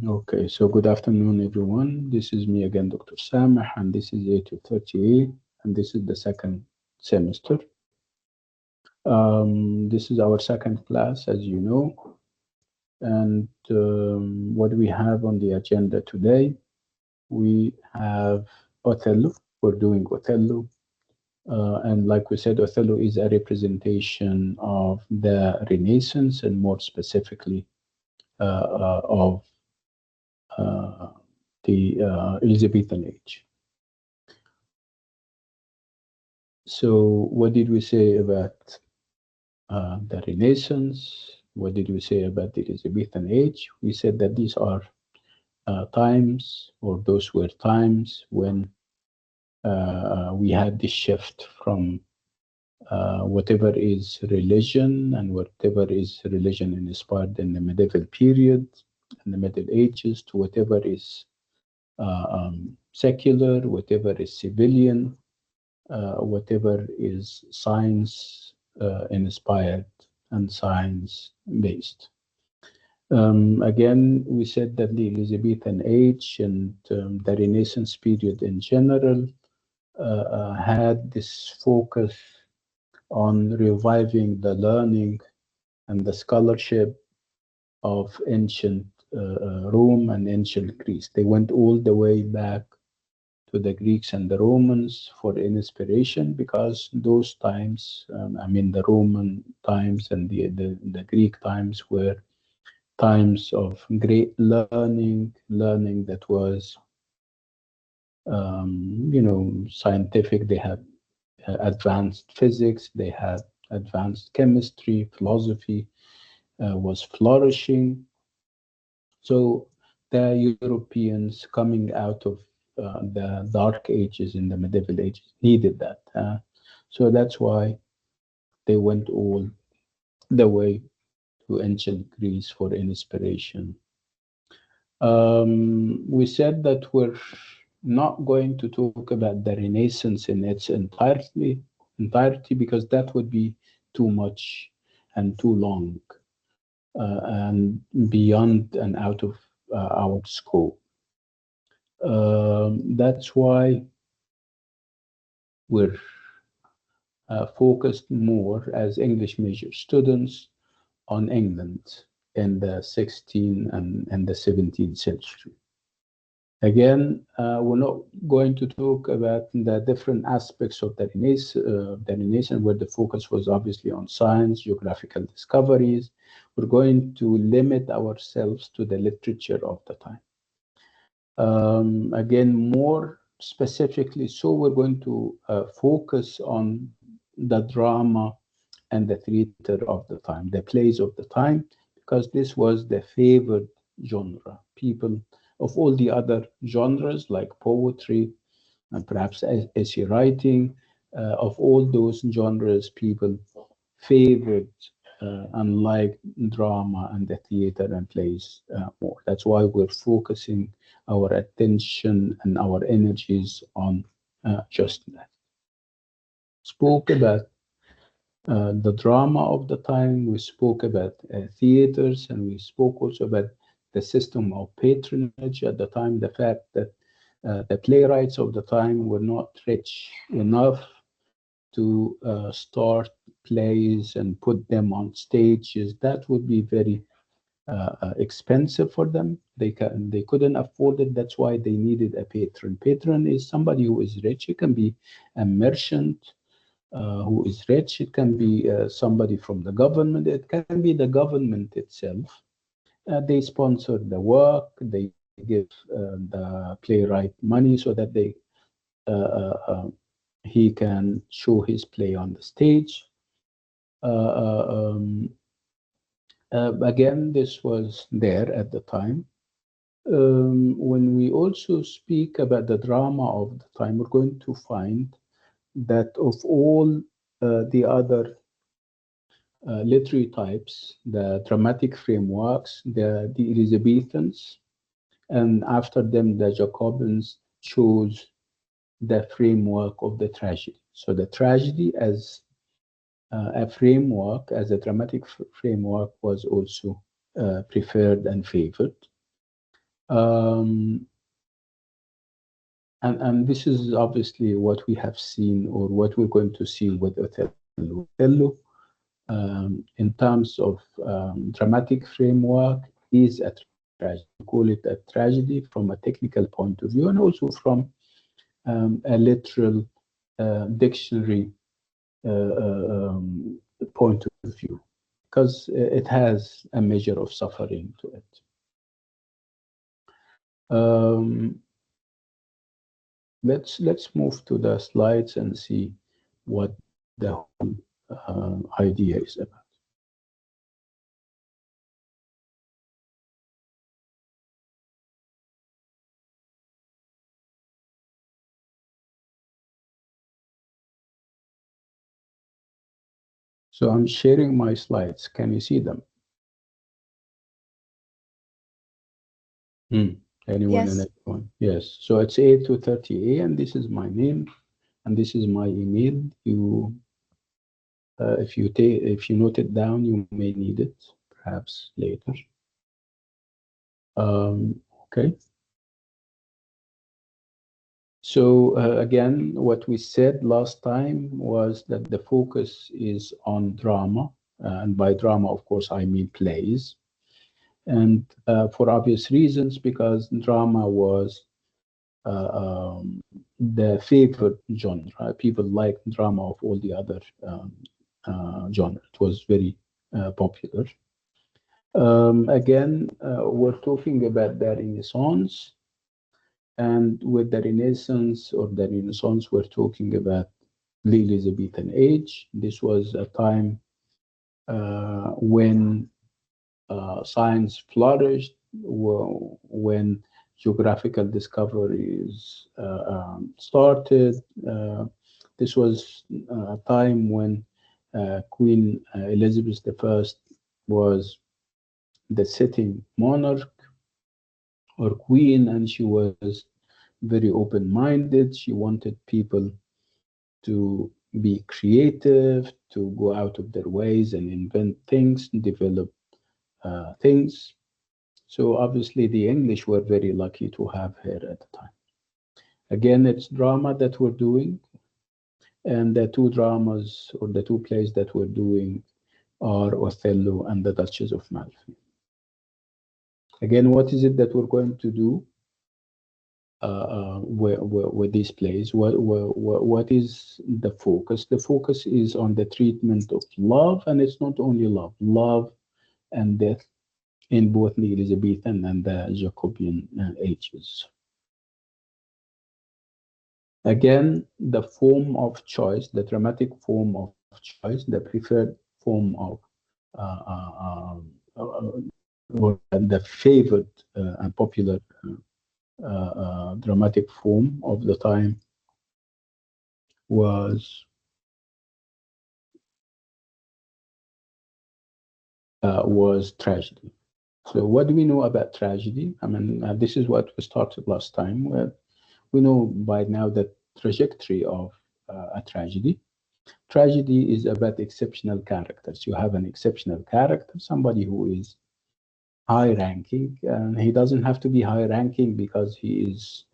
Okay, so good afternoon, everyone. This is me again, Dr. Sameh, and this is A230A, and this is the second semester. This is our second class, as you know, and what we have on the agenda today, we have Othello. We're doing Othello, and like we said, Othello is a representation of the Renaissance, and more specifically, of uh, the Elizabethan age. So, what did we say about the Renaissance? What did we say about the Elizabethan age? We said that these are times, or those were times when we had this shift from whatever is religion and whatever is religion inspired in the medieval period and the Middle Ages to whatever is secular, whatever is civilian, whatever is science inspired and science based. Again, we said that the Elizabethan age and the Renaissance period in general had this focus on reviving the learning and the scholarship of ancient Rome and ancient Greece. They went all the way back to the Greeks and the Romans for inspiration because those times, the Roman times and the Greek times were times of great learning that was, scientific. They had advanced physics, they had advanced chemistry, philosophy was flourishing. So the Europeans coming out of the dark ages in the medieval ages needed that. So that's why they went all the way to ancient Greece for inspiration. We said that we're not going to talk about the Renaissance in its entirety because that would be too much and too long and beyond and out of our scope. That's why we're focused more as English major students on England in the 16th and the 17th century. Again, we're not going to talk about the different aspects of the Renaissance, where the focus was obviously on science, geographical discoveries. We're going to limit ourselves to the literature of the time. Again, more specifically, so we're going to focus on the drama and the theater of the time, the plays of the time, because this was the favored genre. People of all the other genres like poetry and perhaps essay writing, of all those genres, people favored and liked drama and the theater and plays more. That's why we're focusing our attention and our energies on just that. Spoke about the drama of the time. We spoke about theaters, and we spoke also about the system of patronage at the time, the fact that the playwrights of the time were not rich enough to start plays and put them on stages. That would be very expensive for them. They couldn't afford it. That's why they needed a patron. Patron is somebody who is rich. It can be a merchant who is rich. It can be somebody from the government. It can be the government itself. They sponsor the work. They give the playwright money so that uh, uh, uh, he can show his play on the stage. Uh, uh, um, Again, this was there at the time. When we also speak about the drama of the time, we're going to find that of all the other literary types, the dramatic frameworks, the Elizabethans, and after them, the Jacobins chose the framework of the tragedy. So the tragedy as a framework, as a dramatic framework, was also preferred and favored. Um, and this is obviously what we have seen or what we're going to see with Othello. Othello, in terms of dramatic framework, is a tragedy. We call it a tragedy from a technical point of view and also from a literal dictionary point of view, because it has a measure of suffering to it. Um, let's move to the slides and see what the whole idea is about. So I'm sharing my slides. Can you see them? Anyone in Yes. it? Yes. So it's A230A, and this is my name, and this is my email. You, if you note it down, you may need it perhaps later. Okay. So again, what we said last time was that the focus is on drama, and by drama, of course, I mean plays, and for obvious reasons, because drama was the favorite genre. People like drama of all the other genre. It was very popular. Again, we're talking about the Renaissance, and with the Renaissance or the Renaissance, we're talking about the Elizabethan age. This was a time when science flourished, when geographical discoveries started. This was a time when Queen Elizabeth I was the sitting monarch or queen, and she was very open-minded. She wanted people to be creative, to go out of their ways and invent things, develop things. So obviously the English were very lucky to have her at the time. Again, it's drama that we're doing, and the two dramas or the two plays that we're doing are Othello and the Duchess of Malfi. Again, what is it that we're going to do with these plays? What is the focus? The focus is on the treatment of love, and it's not only love, love and death in both the Elizabethan and the Jacobean ages. Again, the form of choice, the dramatic form of choice, the preferred form of or the favored and popular dramatic form of the time was tragedy. So what do we know about tragedy? I mean, this is what we started last time. We know by now the trajectory of a tragedy. Tragedy is about exceptional characters. You have an exceptional character, somebody who is high ranking, and he doesn't have to be high ranking because he is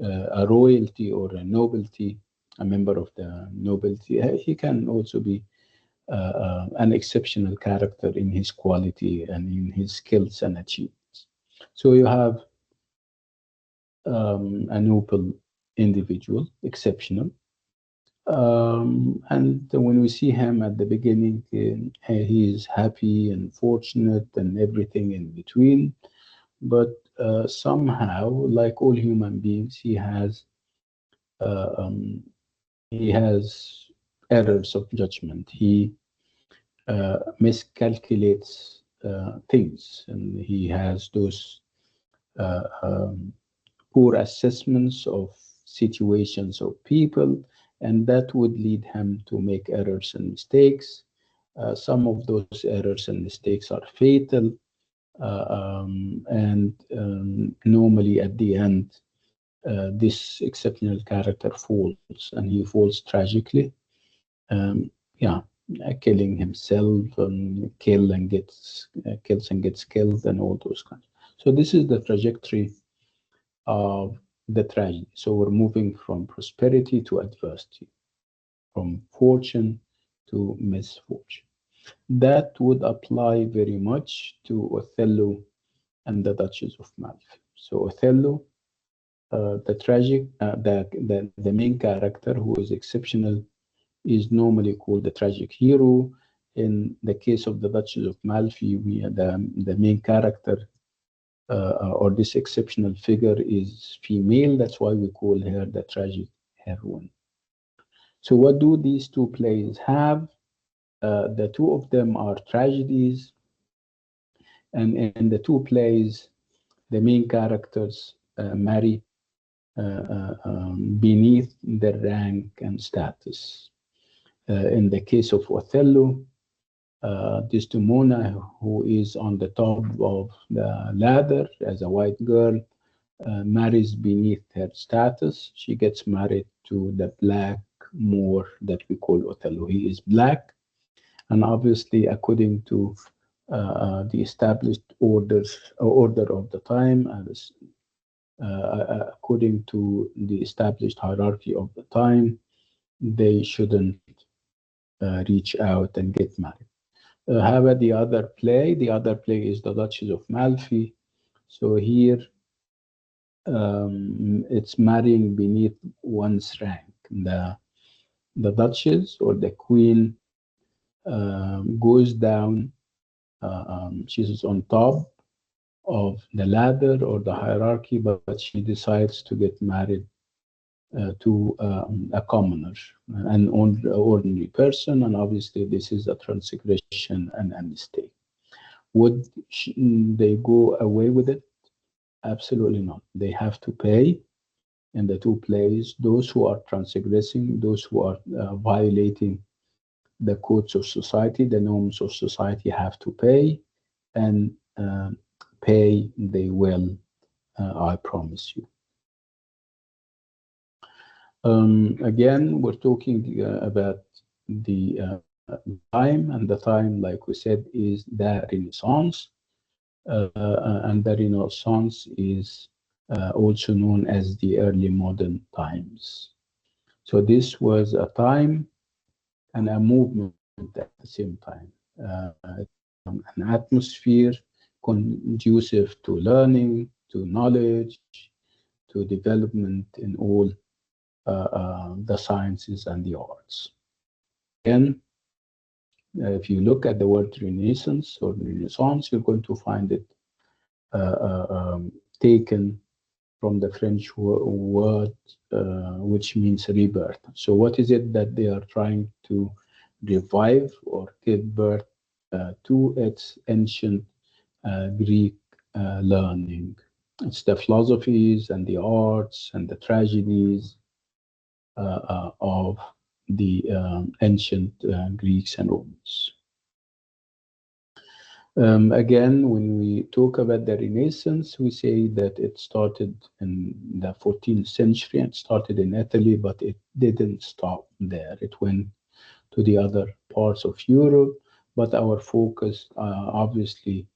a royalty or a nobility, a member of the nobility. He can also be an exceptional character in his quality and in his skills and achievements. So you have a noble individual, exceptional. And when we see him at the beginning, he is happy and fortunate and everything in between. But somehow, like all human beings, uh, um, he has errors of judgment. He miscalculates things, and he has those uh, um, poor assessments of situations of people, and that would lead him to make errors and mistakes. Some of those errors and mistakes are fatal, and normally at the end, this exceptional character falls, and he falls tragically. Yeah, killing himself and kills and gets killed and all those kinds. So this is the trajectory of the tragedy. So we're moving from prosperity to adversity, from fortune to misfortune. That would apply very much to Othello and the Duchess of Malfi. So Othello, the main character who is exceptional is normally called the tragic hero. In the case of the Duchess of Malfi, the main character or this exceptional figure is female. That's why we call her the tragic heroine. So what do these two plays have? The two of them are tragedies, and in the two plays, the main characters marry beneath their rank and status. In the case of Othello, Desdemona, who is on the top of the ladder as a white girl, marries beneath her status. She gets married to the black Moor that we call Othello. He is black, and obviously, according to the established order of the time, according to the established hierarchy of the time, they shouldn't reach out and get married. How about the other play? The other play is the Duchess of Malfi. So here, it's marrying beneath one's rank. The Duchess or the Queen goes down. She's on top of the ladder or the hierarchy, but she decides to get married to a commoner, an ordinary person, and obviously this is a transgression and a mistake. Would they go away with it? Absolutely not. They have to pay in the two plays. Those who are transgressing, those who are violating the codes of society, the norms of society, have to pay, and pay they will, I promise you. Again, we're talking about the time, and the time, like we said, is the Renaissance. And the Renaissance is also known as the early modern times. So this was a time and a movement at the same time. An atmosphere conducive to learning, to knowledge, to development in all the sciences and the arts. Again, if you look at the word Renaissance or Renaissance, you're going to find it taken from the French word, which means rebirth. So what is it that they are trying to revive or give birth to? Its ancient Greek learning. It's the philosophies and the arts and the tragedies of the ancient Greeks and Romans. Again, when we talk about the Renaissance, we say that it started in the 14th century. It started in Italy, but it didn't stop there. It went to the other parts of Europe, but our focus obviously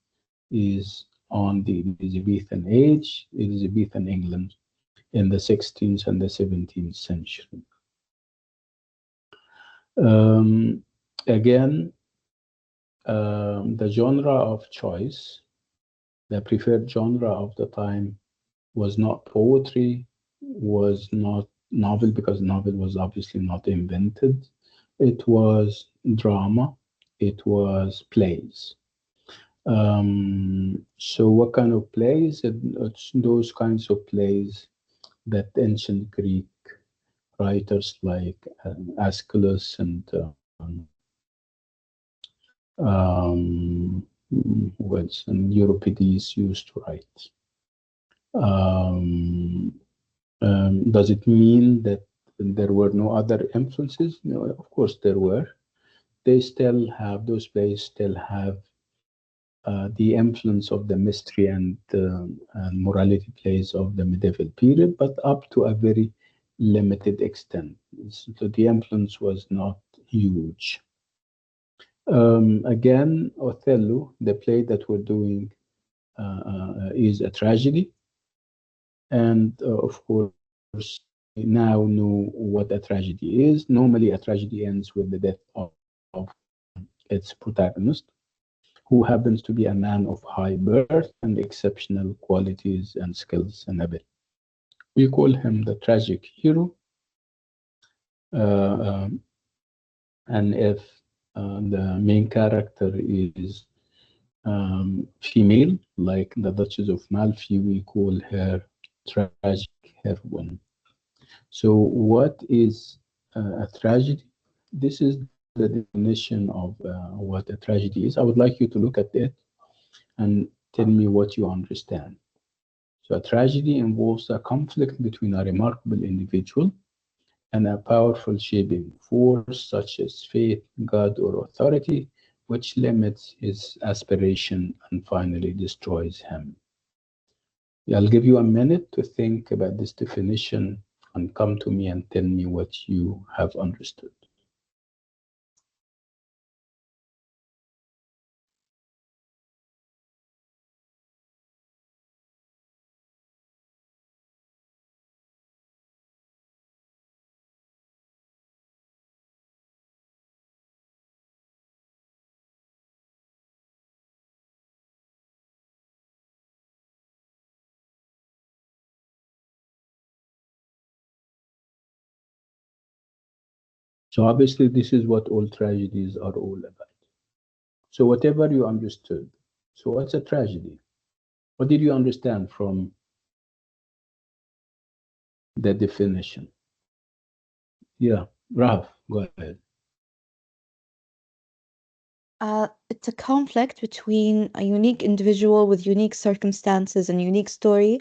is on the Elizabethan age, Elizabethan England in the 16th and the 17th century. Again, the genre of choice, the preferred genre of the time, was not poetry, was not novel, because novel was obviously not invented. It was drama, it was plays. So what kind of plays? It's those kinds of plays that ancient Greek writers like Aeschylus and and Euripides used to write. Does it mean that there were no other influences? No, of course there were. They still have, those plays still have the influence of the mystery and morality plays of the medieval period, but up to a very limited extent. So the influence was not huge. Again, Othello, the play that we're doing is a tragedy. And of course, we now know what a tragedy is. Normally, a tragedy ends with the death of its protagonist, who happens to be a man of high birth and exceptional qualities and skills and ability. We call him the tragic hero. Uh, um, and if the main character is female, like the Duchess of Malfi, we call her tragic heroine. So, what is a tragedy? This is the definition of what a tragedy is. I would like you to look at it and tell me what you understand. So, a tragedy involves a conflict between a remarkable individual and a powerful shaping force such as fate, God, or authority, which limits his aspiration and finally destroys him. I'll give you a minute to think about this definition and come to me and tell me what you have understood. So, obviously, this is what all tragedies are all about. So, whatever you understood, so what's a tragedy? What did you understand from the definition? Yeah, Raf, go ahead. It's a conflict between a unique individual with unique circumstances and unique story,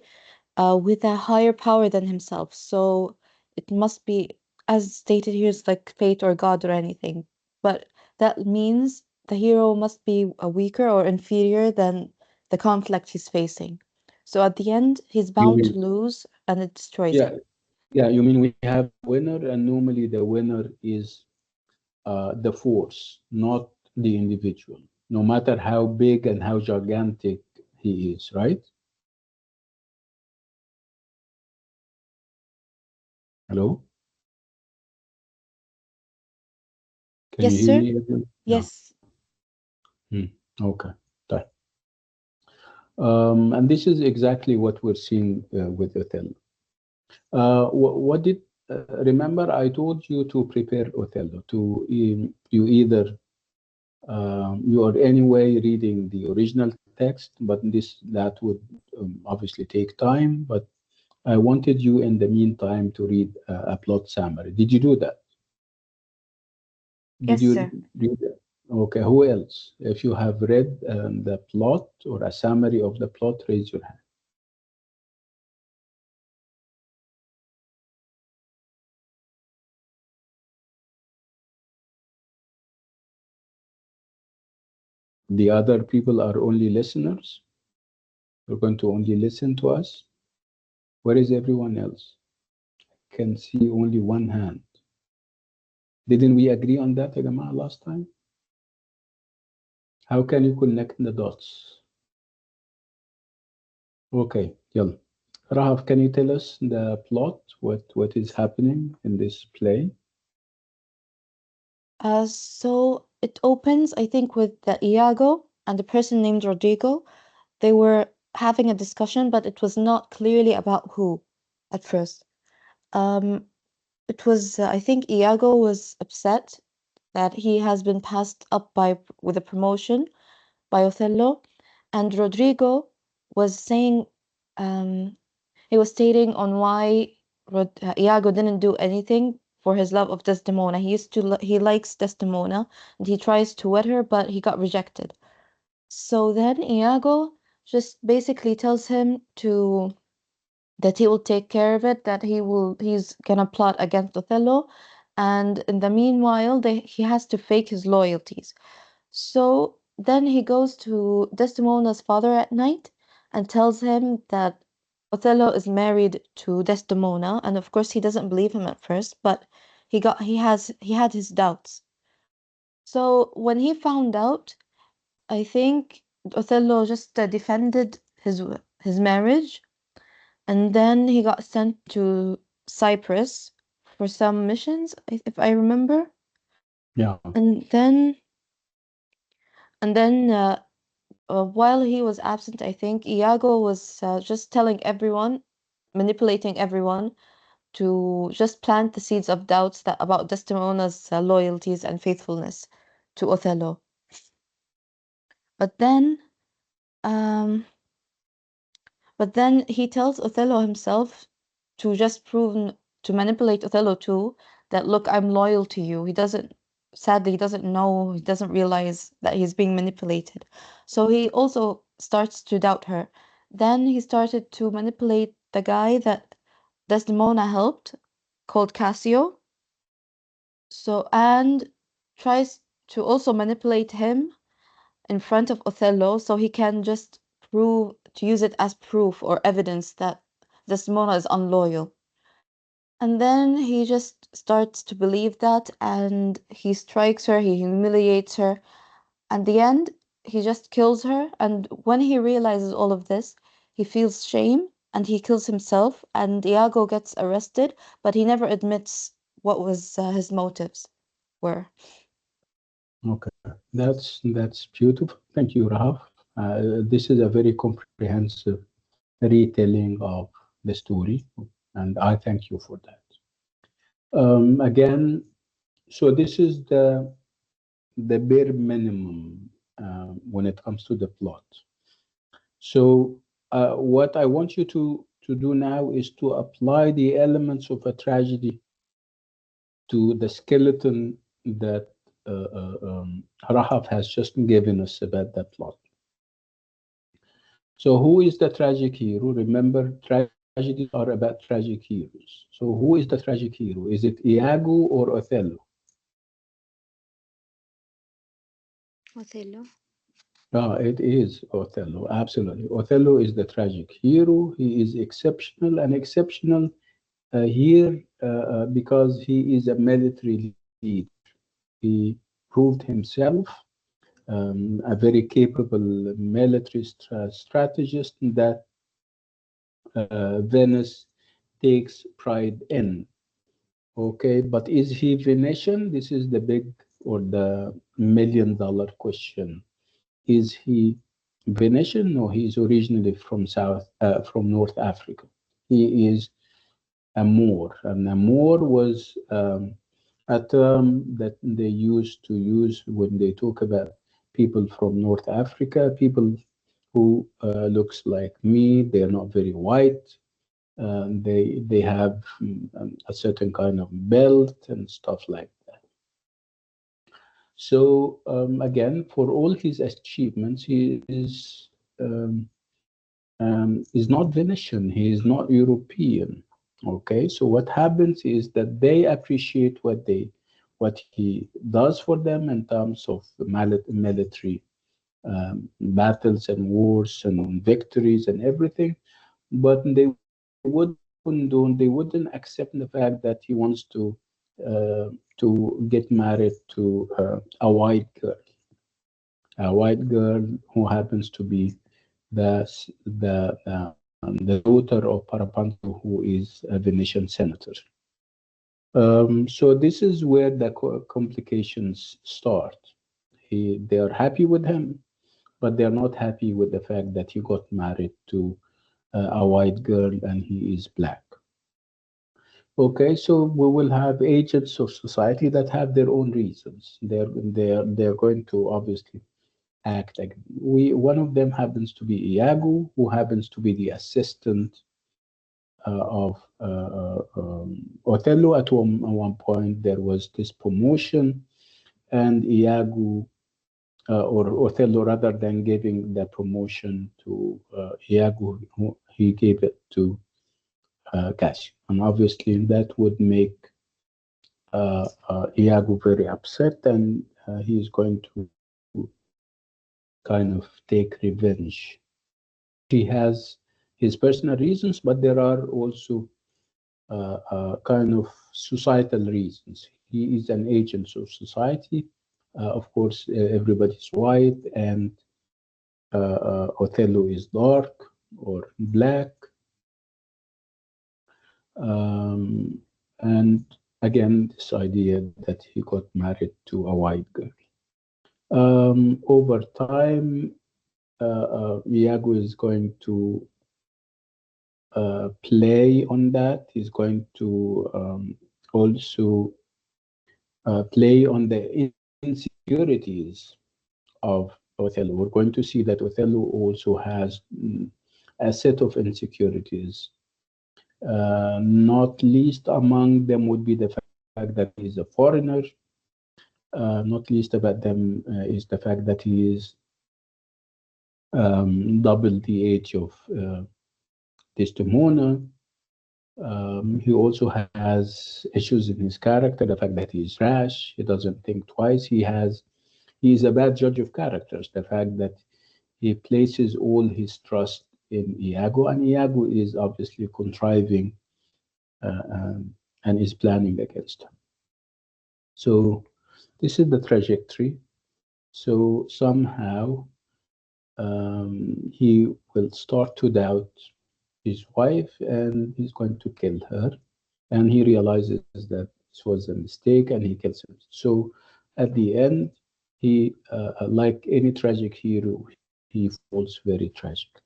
with a higher power than himself. So it must be, as stated here, it's like fate or God or anything. But that means the hero must be a weaker or inferior than the conflict he's facing. So at the end, he's You bound to mean, lose and it destroys yeah, him. yeah, you mean we have a winner, and normally the winner is the force, not the individual, no matter how big and how gigantic he is, right? Hello? Can you Yes, hear sir. me, everyone? Yeah. Yes. Hmm. Okay. Right. And this is exactly what we're seeing with Othello. What did remember? I told you to prepare Othello. You either you are anyway reading the original text, but that would obviously take time. But I wanted you in the meantime to read a plot summary. Did you do that? Did Yes, you sir. read that? Okay, who else? If you have read the plot or a summary of the plot, raise your hand. The other people are only listeners. You're going to only listen to us. Where is everyone else? Can see only one hand. Didn't we agree on that, Agama, last time? How can you connect the dots? Okay, yalla. Rahaf, can you tell us the plot? What is happening in this play? So it opens, I think, with the Iago and the person named Rodrigo. They were having a discussion, but it was not clearly about who at first. Um, it was, I think, Iago was upset that he has been passed up by with a promotion by Othello, and Rodrigo was saying, um, he was stating on why Iago didn't do anything for his love of Desdemona. He likes Desdemona and he tries to wed her, but he got rejected. So then Iago just basically tells him to that he will take care of it, that he's gonna plot against Othello, and in the meanwhile he has to fake his loyalties. So then he goes to Desdemona's father at night and tells him that Othello is married to Desdemona, and of course he doesn't believe him at first, but he had his doubts. So when he found out, I think Othello just defended his his marriage, and then he got sent to Cyprus for some missions, if I remember. Yeah. And then while he was absent, I think Iago was just telling everyone, manipulating everyone to just plant the seeds of doubts that about Desdemona's loyalties and faithfulness to Othello. But then, um, but then he tells Othello himself to just to manipulate Othello too, that look, I'm loyal to you. Sadly, he doesn't know, he doesn't realize that he's being manipulated. So he also starts to doubt her. Then he started to manipulate the guy that Desdemona helped, called Cassio. So, and tries to also manipulate him in front of Othello so he can just use it as proof or evidence that Desdemona is unloyal. And then he just starts to believe that, and he strikes her, he humiliates her. At the end, he just kills her. And when he realizes all of this, he feels shame and he kills himself. And Iago gets arrested, but he never admits what was his motives were. Okay. That's beautiful. Thank you, Rahaf. This is a very comprehensive retelling of the story, and I thank you for that. Again, so this is the bare minimum when it comes to the plot. So what I want you to do now is to apply the elements of a tragedy to the skeleton that Rahaf has just given us about the plot. So who is the tragic hero? Remember, tragedies are about tragic heroes. So who is the tragic hero? Is it Iago or Othello? Othello. It is Othello, absolutely. Othello is the tragic hero. He is exceptional and exceptional here because he is a military leader. He proved himself a very capable military strategist that Venice takes pride in. Okay, but is he Venetian? This is the big or the $1 million question. Is he Venetian? No, he is originally from North Africa. He is a Moor, and a Moor was a term that they used to use when they talk about people from North Africa, people who looks like me. They're not very white. They have a certain kind of belt and stuff like that. So again, for all his achievements, is not Venetian. He is not European. Okay, so what happens is that they appreciate what he does for them in terms of military battles and wars and victories and everything, but they wouldn't accept the fact that he wants to get married to a white girl who happens to be the daughter of Parapanto, who is a Venetian senator. So this is where the complications start. They are happy with him, but they are not happy with the fact that he got married to a white girl and he is black. Okay, so we will have agents of society that have their own reasons. They're going to obviously act like one of them happens to be Iago, who happens to be the assistant of Othello. At one point, there was this promotion, and Iago, or Othello, rather than giving the promotion to Iago, he gave it to Cassio. And obviously, that would make Iago very upset, and he's going to kind of take revenge. He has his personal reasons, but there are also kind of societal reasons. He is an agent of society. Of course, everybody's white, and Othello is dark or black. And again, this idea that he got married to a white girl. Over time, Iago is going to play on that. He's going to also play on the insecurities of Othello. We're going to see that Othello also has a set of insecurities. Not least among them would be the fact that he is a foreigner. Not least about them is the fact that he is double the age of Desdemona. He also has issues in his character, the fact that he is rash, he doesn't think twice. He is a bad judge of characters, the fact that he places all his trust in Iago, and Iago is obviously contriving and is planning against him. So this is the trajectory. So somehow he will start to doubt his wife and he's going to kill her. And he realizes that this was a mistake and he kills him. So at the end, he, like any tragic hero, he falls very tragically.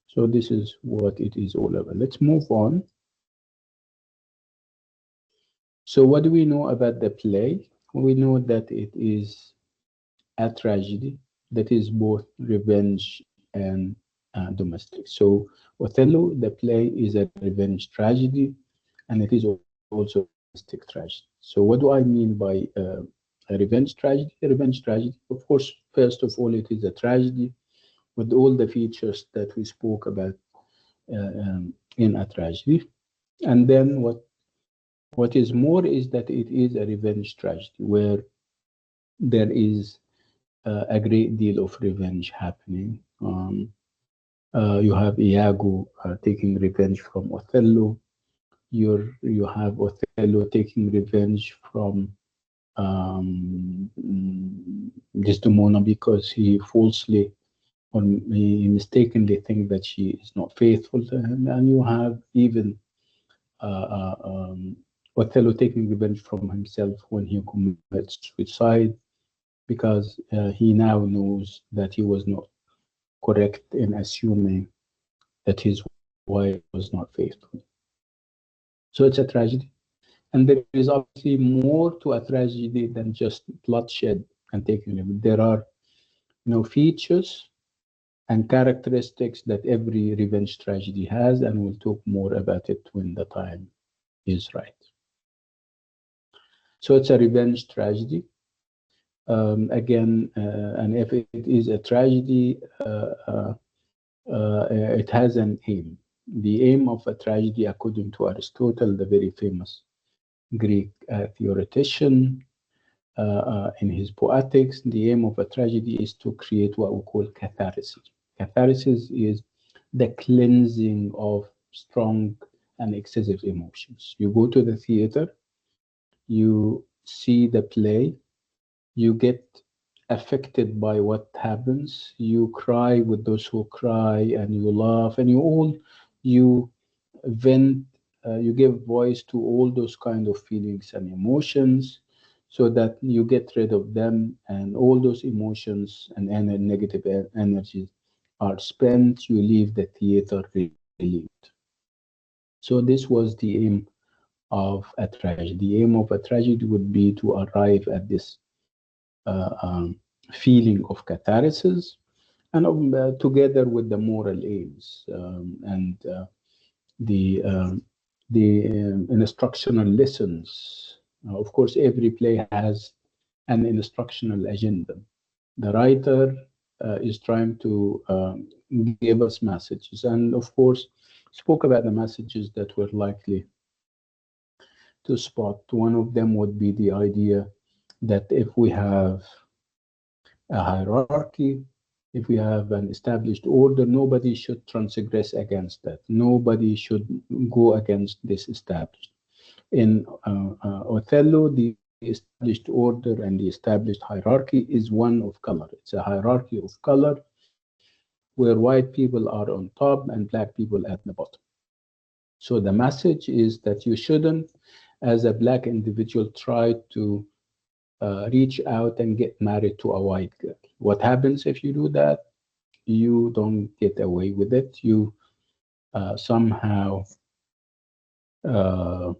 So this is what it is all about. Let's move on. So what do we know about the play? We know that it is a tragedy that is both revenge and domestic. So Othello, the play, is a revenge tragedy, and it is also a domestic tragedy. So what do I mean by a revenge tragedy? A revenge tragedy, of course, first of all, it is a tragedy with all the features that we spoke about in a tragedy. And then what is more is that it is a revenge tragedy where there is a great deal of revenge happening. You have Iago taking revenge from Othello. You have Othello taking revenge from Desdemona because he falsely or he mistakenly think that she is not faithful to him, and you have even uh, uh, um, Othello taking revenge from himself when he commits suicide because he now knows that he was not correct in assuming that his wife was not faithful. So it's a tragedy. And there is obviously more to a tragedy than just bloodshed and taking revenge. There are, features and characteristics that every revenge tragedy has, and we'll talk more about it when the time is right. So it's a revenge tragedy. Again, and if it is a tragedy, it has an aim. The aim of a tragedy, according to Aristotle, the very famous Greek theoretician, in his Poetics, the aim of a tragedy is to create what we call catharsis. Catharsis is the cleansing of strong and excessive emotions. You go to the theater, you see the play, you get affected by what happens, you cry with those who cry, and you laugh, and you vent, you give voice to all those kind of feelings and emotions so that you get rid of them, and all those emotions and negative energies are spent, you leave the theater relieved. So this was the aim of a tragedy. The aim of a tragedy would be to arrive at this feeling of catharsis, and together with the moral aims and the instructional lessons. Of course, every play has an instructional agenda. The writer is trying to give us messages, and of course, spoke about the messages that we're likely to spot. One of them would be the idea that if we have a hierarchy, if we have an established order, nobody should transgress against that. Nobody should go against this established. In Othello, the established order and the established hierarchy is one of color. It's a hierarchy of color. where white people are on top and black people at the bottom. So the message is that you shouldn't, as a black individual, try to reach out and get married to a white girl. What happens if you do that? You don't get away with it. You somehow uh,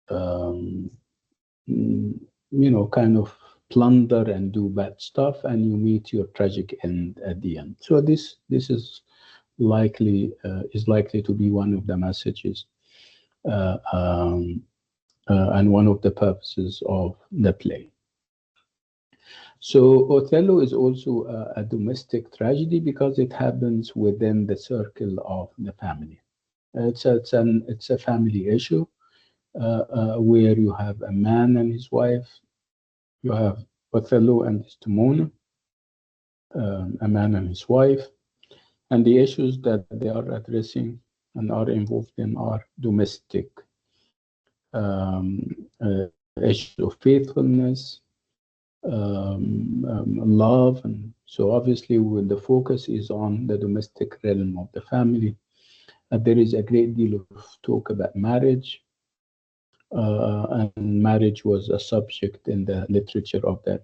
um, kind of plunder and do bad stuff, and you meet your tragic end at the end. So this is likely to be one of the messages uh, um, and one of the purposes of the play. So Othello is also a domestic tragedy because it happens within the circle of the family. It's a family issue where you have a man and his wife, you have Othello and Desdemona, a man and his wife, and the issues that they are addressing and are involved in are domestic issues of faithfulness, love, and so obviously when the focus is on the domestic realm of the family, there is a great deal of talk about marriage, and marriage was a subject in the literature of that.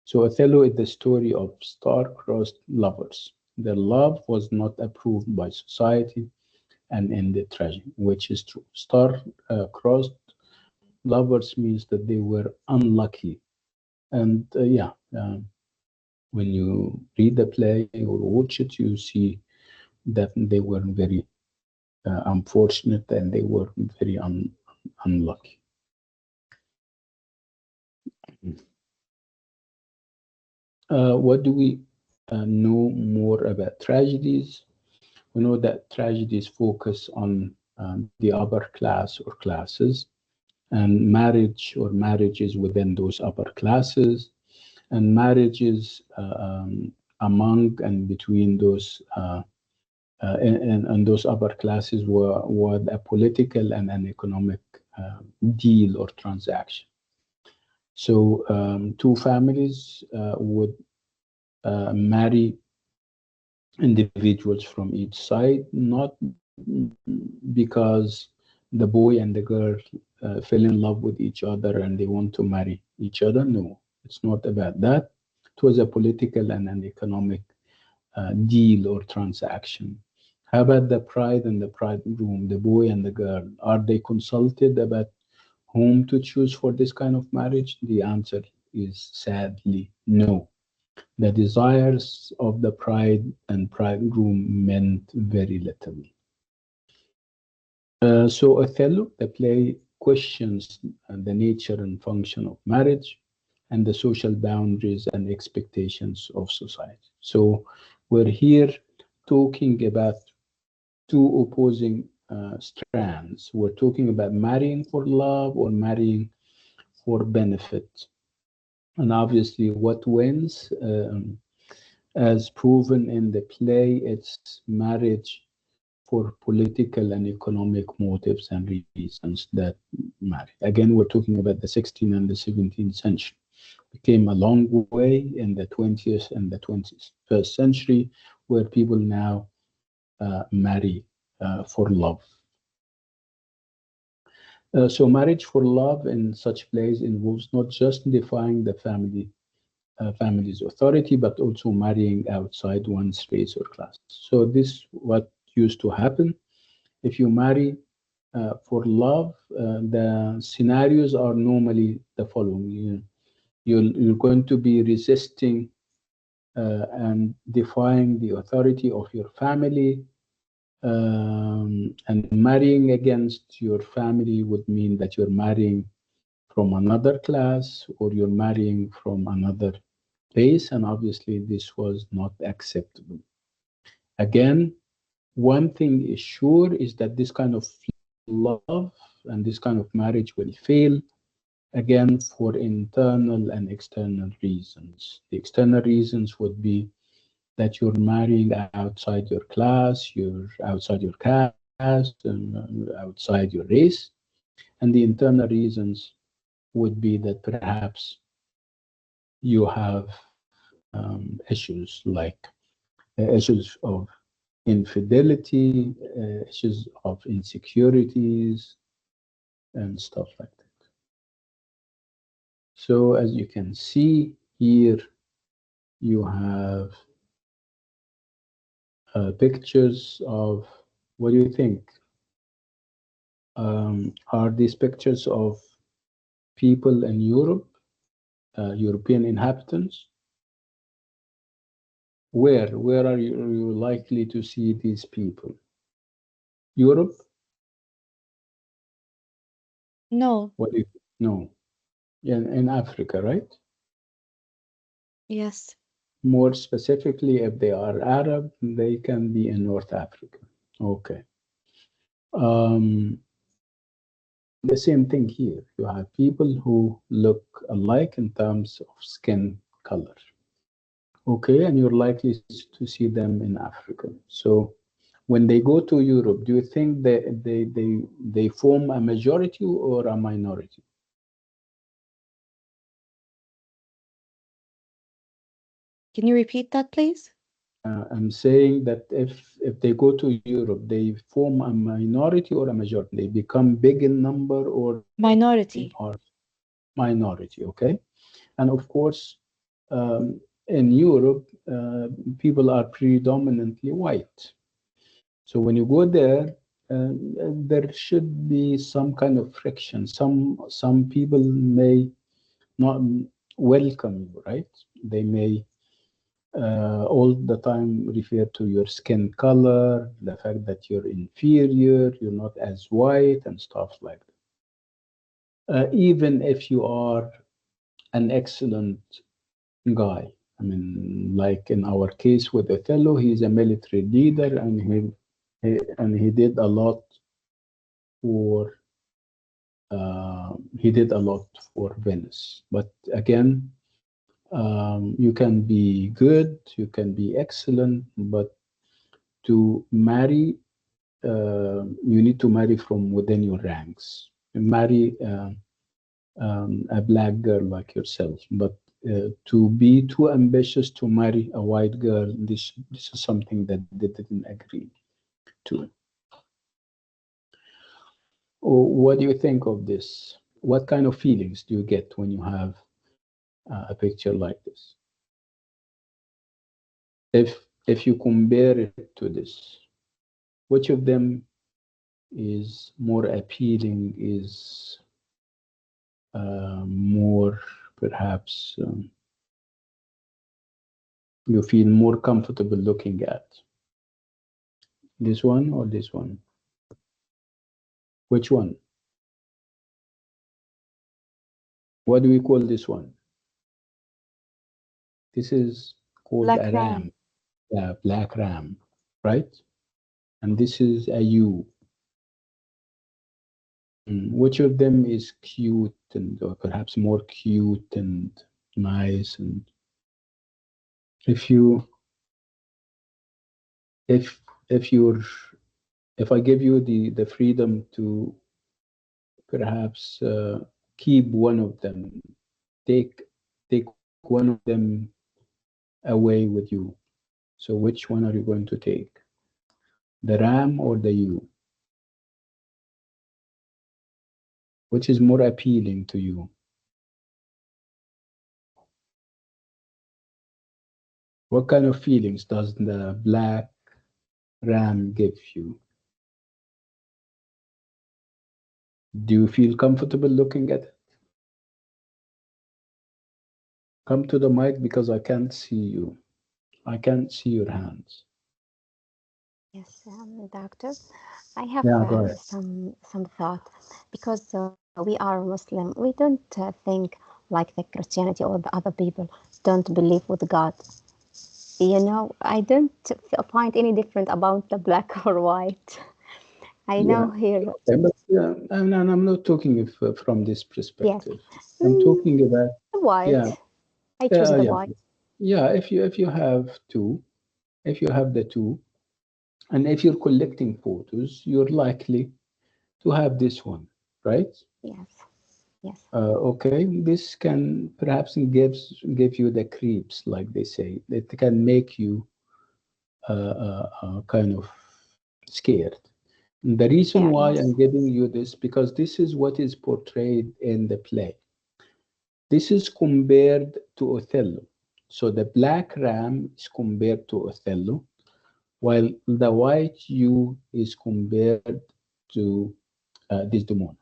So Othello is the story of star-crossed lovers. Their love was not approved by society and ended tragedy, which is true. Star-crossed lovers means that they were unlucky. And when you read the play or watch it, you see that they were very unfortunate and they were very unlucky. What do we know more about tragedies? We know that tragedies focus on the upper class or classes, and marriages within those upper classes, and marriages among and between those and those upper classes were a political and an economic deal or transaction. So two families would marry individuals from each side, not because the boy and the girl fell in love with each other and they want to marry each other. No, it's not about that. It was a political and an economic deal or transaction. How about the bride and the bridegroom, the boy and the girl? Are they consulted about whom to choose for this kind of marriage? The answer is sadly no. The desires of the bride and bridegroom meant very little. So Othello, the play, questions the nature and function of marriage and the social boundaries and expectations of society. So we're here talking about two opposing strands. We're talking about marrying for love or marrying for benefit. And obviously, what wins, as proven in the play, it's marriage for political and economic motives and reasons that matter. Again, we're talking about the 16th and the 17th century. We came a long way in the 20th and the 21st century, where people now marry for love. So marriage for love in such plays involves not just defying the family's authority, but also marrying outside one's race or class. So this what used to happen. If you marry for love, the scenarios are normally the following. You're going to be resisting and defying the authority of your family, and marrying against your family would mean that you're marrying from another class or you're marrying from another place, and obviously this was not acceptable. Again, one thing is sure is that this kind of love and this kind of marriage will fail, again, for internal and external reasons. The external reasons would be that you're marrying outside your class, you're outside your caste, and outside your race. And the internal reasons would be that perhaps you have issues like issues of infidelity, issues of insecurities, and stuff like that. So as you can see here, you have pictures of, what do you think? Are these pictures of people in Europe, European inhabitants? Where are you likely to see these people? Europe? No. What do you, no, in Africa, right? Yes. More specifically, if they are Arab, they can be in North Africa. Okay. Um, the same thing here. You have people who look alike in terms of skin color. Okay, and you're likely to see them in Africa. So when they go to Europe, do you think they form a majority or a minority? Can you repeat that, please? I'm saying that if they go to Europe, they form a minority or a majority. They become big in number or they are Minority. minority. Okay, and of course, in Europe, people are predominantly white. So when you go there, there should be some kind of friction. Some people may not welcome you, right? They may all the time refer to your skin color, the fact that you're inferior, you're not as white, and stuff like that. Even if you are an excellent guy. I mean, like in our case with Othello, he's a military leader, and he did a lot for he did a lot for Venice. But again, you can be good, you can be excellent, but to marry, you need to marry from within your ranks. Marry a black girl like yourself, but to be too ambitious to marry a white girl, this is something that they didn't agree to. What do you think of this? What kind of feelings do you get when you have a picture like this? If you compare it to this, which of them is more appealing, is more perhaps you feel more comfortable looking at? This one or this one? Which one? What do we call this one? This is called Black a ram. ram, a black ram, right? And this is a U. Which of them is cute and or perhaps more cute and nice? And if you if you're if I give you the freedom to perhaps keep one of them, take take one of them away with you. So which one are you going to take? The ram or the you? Which is more appealing to you? What kind of feelings does the black ram give you? Do you feel comfortable looking at it? Come to the mic because I can't see you. I can't see your hands. Yes, doctor. I have Yeah, go ahead. some thought because we are Muslim. We don't think like the Christianity or the other people don't believe with God. You know, I don't find any different about the black or white. I Yeah. know here. Okay, but I'm not talking from this Yes, perspective. I'm mm, talking about, the yeah, white. I choose the yeah, white. yeah. If you have two, if you have the two, and if you're collecting photos, you're likely to have this one, right? Yes, yes, Okay, this can perhaps give you the creeps, like they say. It can make you kind of scared. The reason Yeah, why yes. I'm giving you this, because this is what is portrayed in the play. This is compared to Othello. So the black ram is compared to Othello, while the white ewe is compared to Desdemona.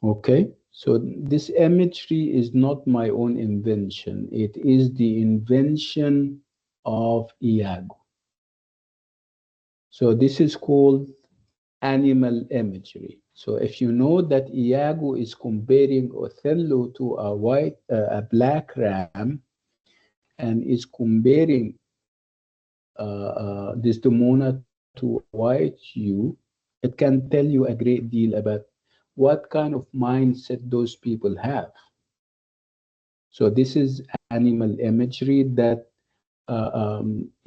Okay, so this imagery is not my own invention. It is the invention of Iago. So this is called animal imagery. So if you know that Iago is comparing Othello to a black ram, and is comparing Desdemona to a white ewe, it can tell you a great deal about what kind of mindset those people have. So this is animal imagery that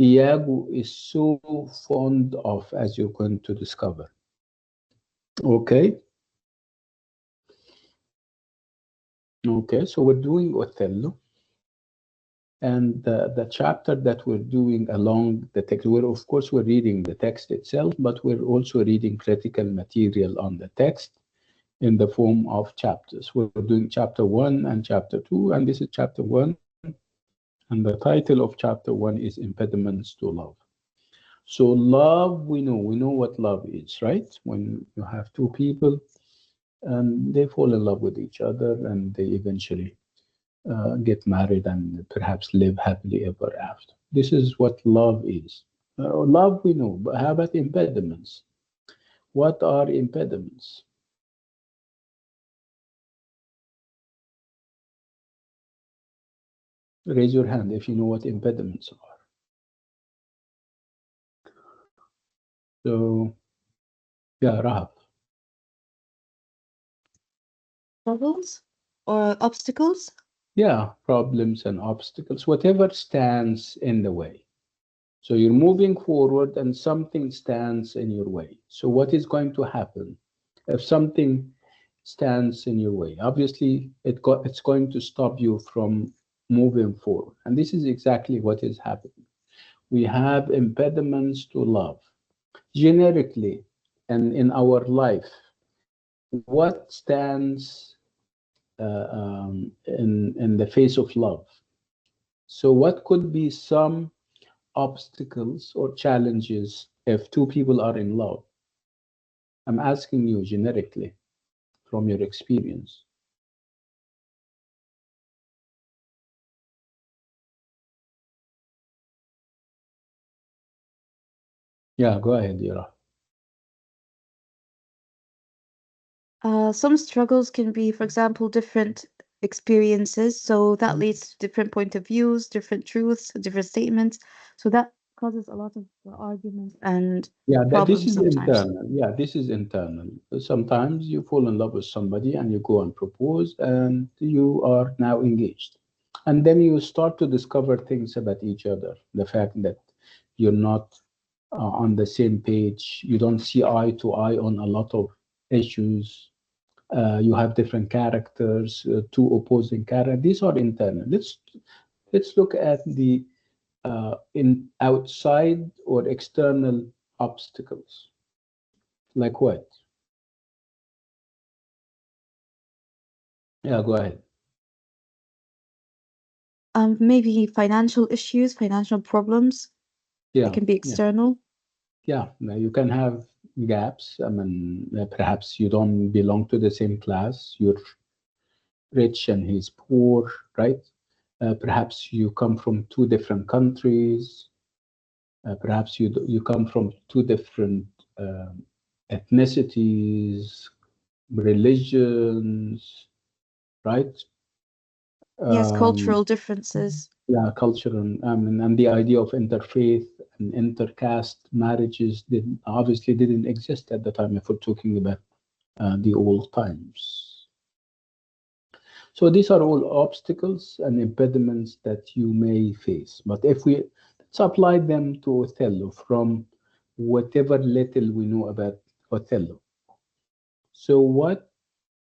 Iago is so fond of, as you're going to discover. Okay. Okay, so we're doing Othello, and the chapter that we're doing along the text, of course, we're reading the text itself, but we're also reading critical material on the text in the form of chapters. We're doing chapter 1 and chapter 2, and this is chapter 1, and the title of chapter 1 is Impediments to Love. So love, we know what love is, right? When you have two people and they fall in love with each other and they eventually get married and perhaps live happily ever after. This is what love is. Love we know, but how about impediments? What are impediments? Raise your hand if you know what impediments are. So, yeah, Rahab. Struggles or obstacles? Yeah, problems and obstacles, whatever stands in the way. So you're moving forward and something stands in your way. So what is going to happen if something stands in your way? Obviously, it's going to stop you from moving forward. And this is exactly what is happening. We have impediments to love. Generically, and in our life, what stands in the face of love? So what could be some obstacles or challenges if two people are in love? I'm asking you generically from your experience. Yeah, go ahead, Ira. Some struggles can be, for example, different experiences. So that leads to different point of views, different truths, different statements. So that causes a lot of arguments and Yeah, this problems is sometimes. internal. Yeah, this is internal. Sometimes you fall in love with somebody and you go and propose and you are now engaged. And then you start to discover things about each other. The fact that you're not on the same page, you don't see eye to eye on a lot of issues. You have different characters, two opposing characters. These are internal. Let's look at the in outside or external obstacles. Like what? Yeah, go ahead. Maybe financial issues, financial problems. It Yeah, can be yeah, external. yeah. Now you can have gaps. I mean, perhaps you don't belong to the same class. You're rich and he's poor, right? Perhaps you come from two different countries. Perhaps you come from two different ethnicities, religions, right? Yes, Um, cultural differences. yeah, culture and the idea of interfaith and intercaste marriages didn't obviously didn't exist at the time if we're talking about the old times. So these are all obstacles and impediments that you may face. But if we let's apply them to Othello from whatever little we know about Othello. So what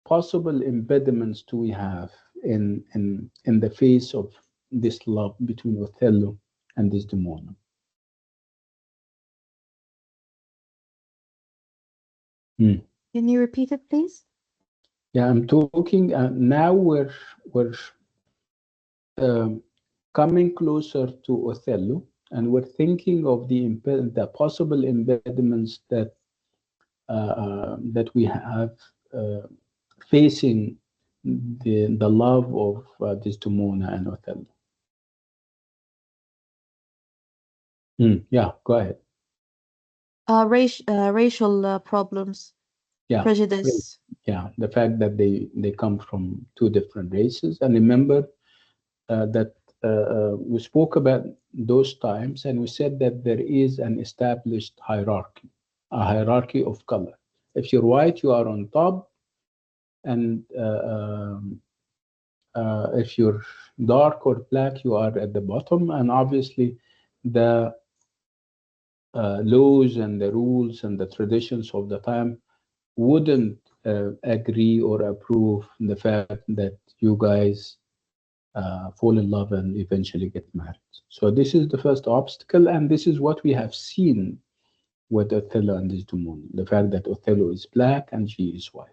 possible impediments do we have in the face of this love between Othello and Desdemona? Hmm. Can you repeat it, please? Yeah, I'm talking now. We're um, coming closer to Othello, and we're thinking of the possible impediments that we have uh, facing the love of Desdemona and Othello. Yeah, go ahead. Racial problems, Yeah, great. prejudice. Yeah, the fact that they come from two different races, and remember that we spoke about those times, and we said that there is an established hierarchy, a hierarchy of color. If you're white, you are on top, and if you're dark or black, you are at the bottom. And obviously, the laws and the rules and the traditions of the time wouldn't agree or approve the fact that you guys fall in love and eventually get married. So this is the first obstacle, and this is what we have seen with Othello and Desdemona, the fact that Othello is black and she is white.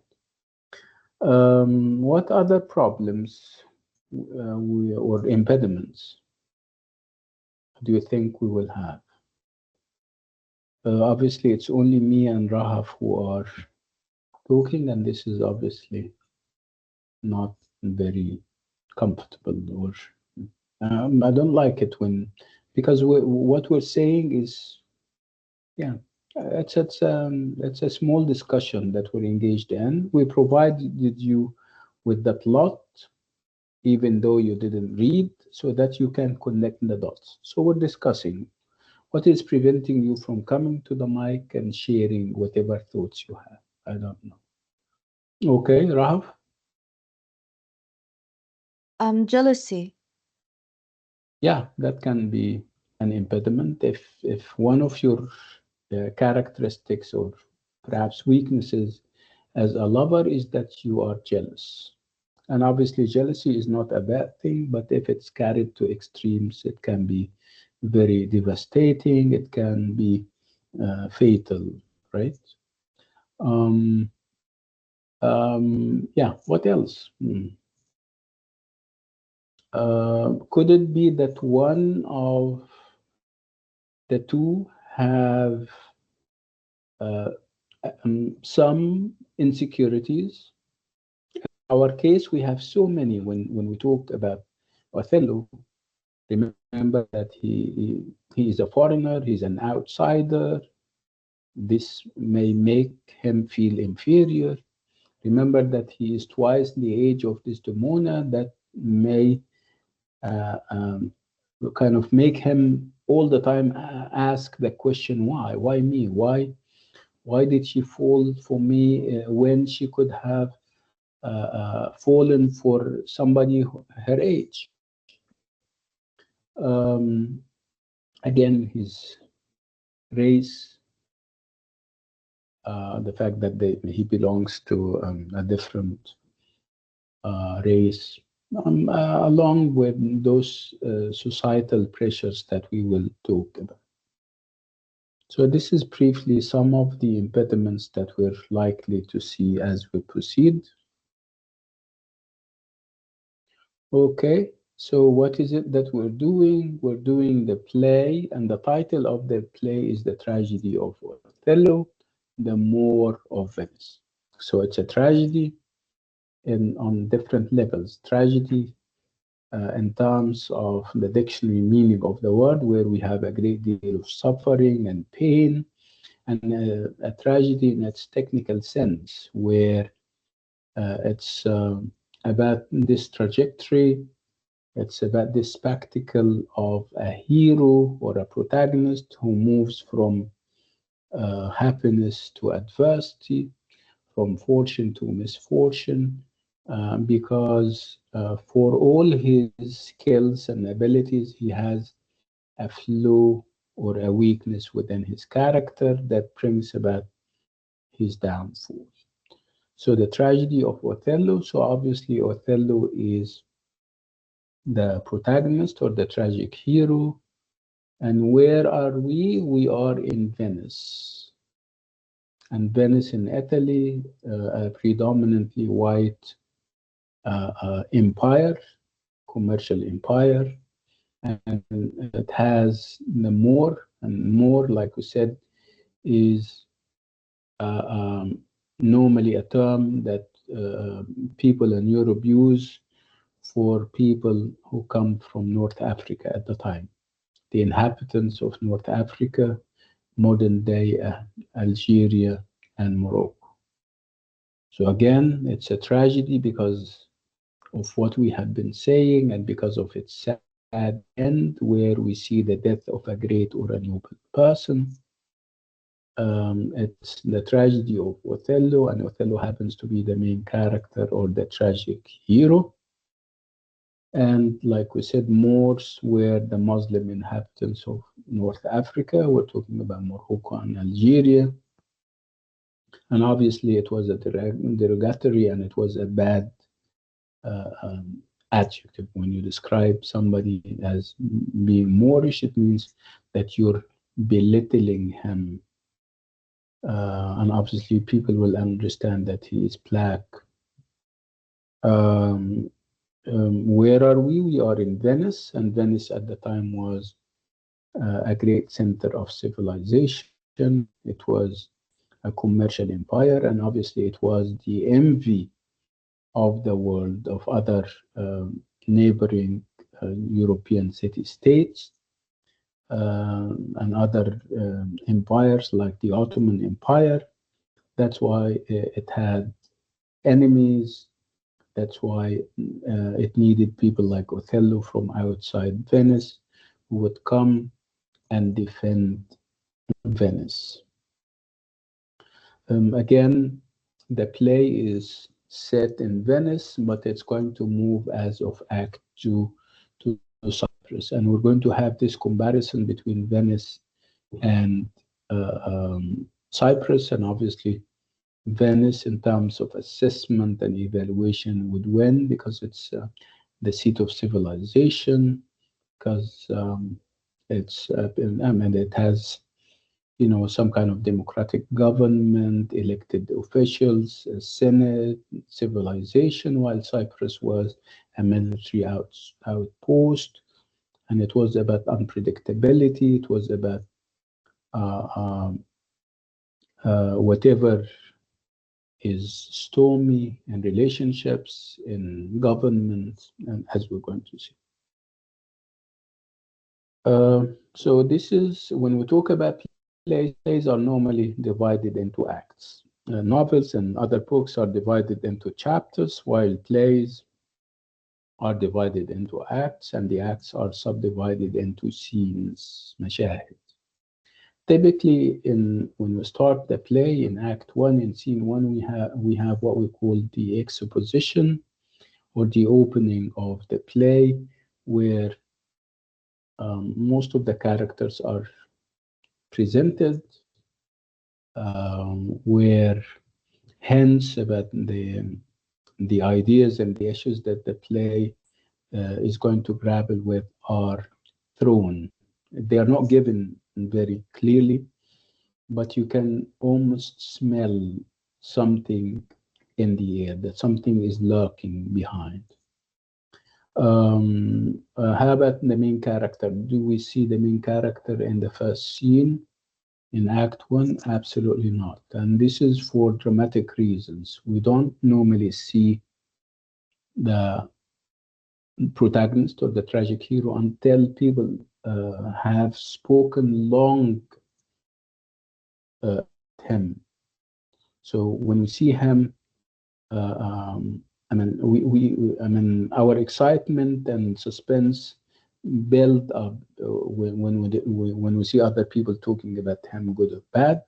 What other problems or impediments do you think we will have? Obviously, it's only me and Rahaf who are talking, and this is obviously not very comfortable, or I don't like it when, because what we're saying is, yeah, it's a small discussion that we're engaged in. We provided you with the plot, even though you didn't read, so that you can connect the dots. So we're discussing what is preventing you from coming to the mic and sharing whatever thoughts you have. I don't know. Okay, Rahaf? Jealousy. Yeah, that can be an impediment if one of your characteristics or perhaps weaknesses as a lover is that you are jealous. And obviously, jealousy is not a bad thing, but if it's carried to extremes, it can be very devastating. It can be fatal, right? Um, yeah, what else? Could it be that one of the two have uh, some insecurities? In our case, we have so many. When we talked about Othello, remember that he is a foreigner, he's an outsider. This may make him feel inferior. Remember that he is twice the age of Desdemona. That may uh, um, kind of make him all the time ask the question, why? Why me? Why did she fall for me when she could have fallen for somebody her age? Um, Again, his race, the fact that he belongs to a different race, along with those societal pressures that we will talk about. So this is briefly some of the impediments that we're likely to see as we proceed. Okay, so what is it that we're doing? We're doing the play, and the title of the play is The Tragedy of Othello, the Moor of Venice. So it's a tragedy on different levels. Tragedy in terms of the dictionary meaning of the word, where we have a great deal of suffering and pain, and a tragedy in its technical sense, where it's about this trajectory. It's about this spectacle of a hero or a protagonist who moves from happiness to adversity, from fortune to misfortune, because for all his skills and abilities, he has a flaw or a weakness within his character that brings about his downfall. So the tragedy of Othello. So obviously, Othello is the protagonist or the tragic hero. And where are we? We are in Venice. and Venice in Italy, a predominantly white empire, commercial empire, and it has the more and more, like we said, is uh, um, normally a term that people in Europe use for people who come from North Africa at the time, the inhabitants of North Africa, modern day Algeria and Morocco. So again, it's a tragedy because of what we have been saying and because of its sad end, where we see the death of a great or a noble person. It's the tragedy of Othello, and Othello happens to be the main character or the tragic hero. And like we said, Moors were the Muslim inhabitants of North Africa. We're talking about Morocco and Algeria. And obviously, it was a derogatory and it was a bad adjective. When you describe somebody as being Moorish, it means that you're belittling him. And obviously, people will understand that he is black. Um, where are we? We are in Venice, and Venice at the time was a great center of civilization. It was a commercial empire, and obviously, it was the envy of the world, of other neighboring European city-states and other empires like the Ottoman Empire. That's why it had enemies. That's why it needed people like Othello from outside Venice who would come and defend Venice. Again, the play is set in Venice, but it's going to move as of Act 2 to Cyprus. And we're going to have this comparison between Venice and Cyprus, and obviously Venice in terms of assessment and evaluation would win because it's the seat of civilization, because I mean, it has some kind of democratic government, elected officials, a senate, civilization, while Cyprus was a military outpost, and it was about unpredictability. It was about uh, um, whatever is stormy in relationships, in government, and as we're going to see. So this is when we talk about plays are normally divided into acts. Novels and other books are divided into chapters, while plays are divided into acts, and the acts are subdivided into scenes, مشاهد. Typically, when we start the play in Act 1, in Scene 1, we have what we call the exposition, or the opening of the play, where most of the characters are presented, where hints about the ideas and the issues that the play is going to grapple with are thrown. They are not given very clearly, but you can almost smell something in the air, that something is lurking behind. How about the main character? Do we see the main character in the first scene? In Act 1, absolutely not. And this is for dramatic reasons. We don't normally see the protagonist or the tragic hero until people have spoken long about him. So when we see him, I mean, our excitement and suspense build up when we see other people talking about him, good or bad,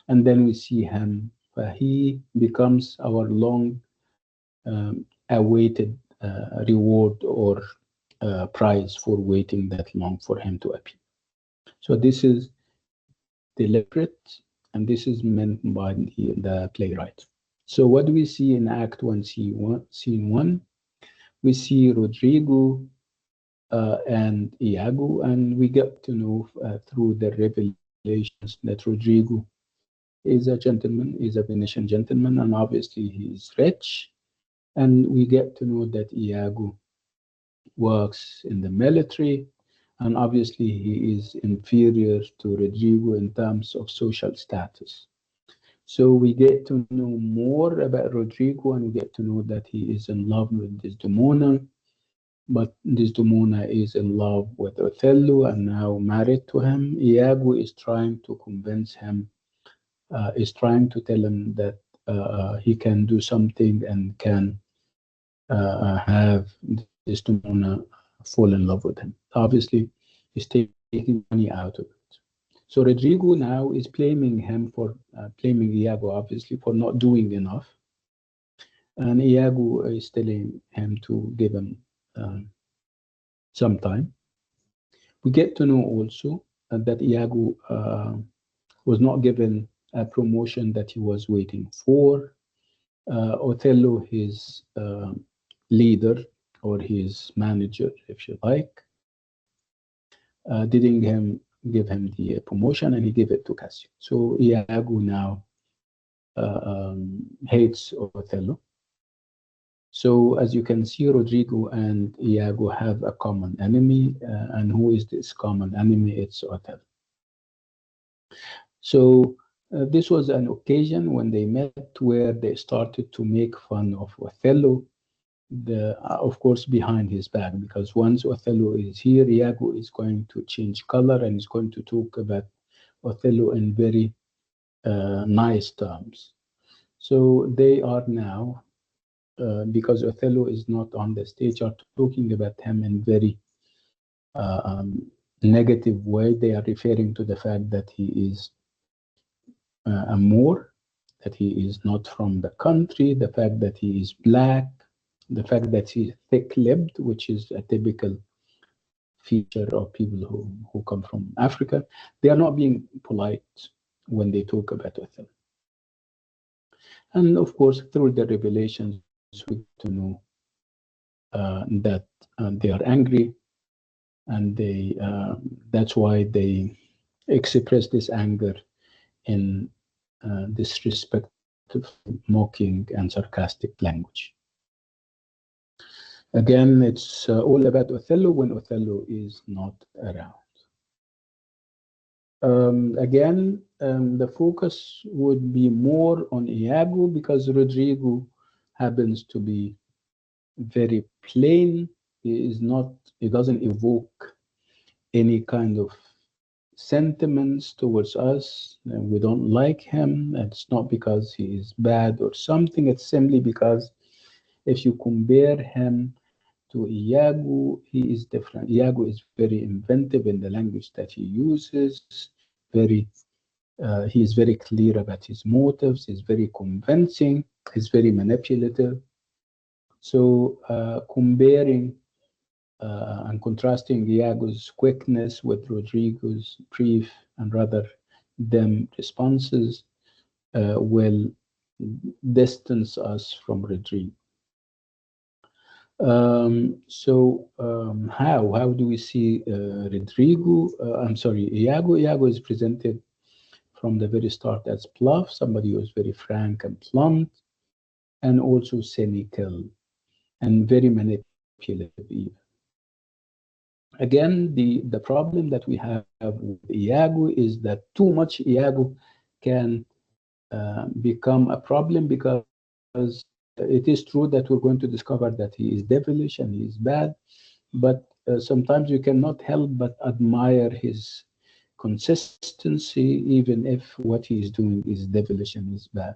and then we see him. He becomes our long awaited reward or prize for waiting that long for him to appear. So this is deliberate, and this is meant by the playwright. So what do we see in Act 1, Scene 1? We see Rodrigo and Iago, and we get to know through the revelations that Rodrigo He's a gentleman, he's a Venetian gentleman, and obviously he's rich. And we get to know that Iago works in the military, and obviously he is inferior to Rodrigo in terms of social status. So we get to know more about Rodrigo, and we get to know that he is in love with Desdemona, but Desdemona is in love with Othello and now married to him. Iago is trying to convince him, is trying to tell him that he can do something and can have Desdemona fall in love with him. Obviously, he's taking money out of it. So Rodrigo now is blaming him for blaming Iago, obviously, for not doing enough. And Iago is telling him to give him some time. We get to know also that Iago was not given a promotion that he was waiting for. Othello, his leader or his manager, if you like, didn't give him the promotion, and he gave it to Cassio. So Iago now hates Othello. So as you can see, Rodrigo and Iago have a common enemy, and who is this common enemy? It's Othello. So this was an occasion when they met where they started to make fun of Othello, of course, behind his back, because once Othello is here, Iago is going to change color and is going to talk about Othello in very nice terms. So they are now, because Othello is not on the stage, are talking about him in very negative way. They are referring to the fact that he is a Moor, that he is not from the country, the fact that he is black, the fact that he's thick-lipped, which is a typical feature of people who come from Africa. They are not being polite when they talk about Othello. And of course, through the revelations, we get to know that they are angry, and that's why they express this anger in disrespectful, mocking, and sarcastic language. Again, it's all about Othello when Othello is not around. Again, the focus would be more on Iago because Rodrigo happens to be very plain. He doesn't evoke any kind of sentiments towards us. And we don't like him. It's not because he is bad or something. It's simply because if you compare him to Iago, he is different. Iago is very inventive in the language that he uses. He is very clear about his motives. He's very convincing. He's very manipulative. So comparing and contrasting Iago's quickness with Rodrigo's brief and rather dim responses will distance us from Rodrigo. How do we see Rodrigo? Iago. Iago is presented from the very start as bluff, somebody who is very frank and blunt, and also cynical and very manipulative even. Again, the problem that we have with Iago is that too much Iago can become a problem, because it is true that we're going to discover that he is devilish and he is bad, but sometimes you cannot help but admire his consistency, even if what he is doing is devilish and is bad.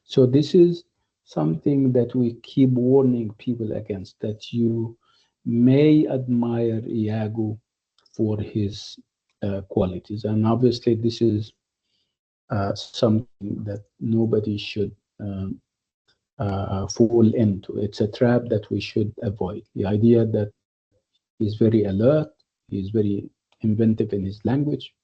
So this is something that we keep warning people against, that you may admire Iago for his qualities. And obviously this is something that nobody should fall into. It's a trap that we should avoid. The idea that he's very alert, he's very inventive in his language.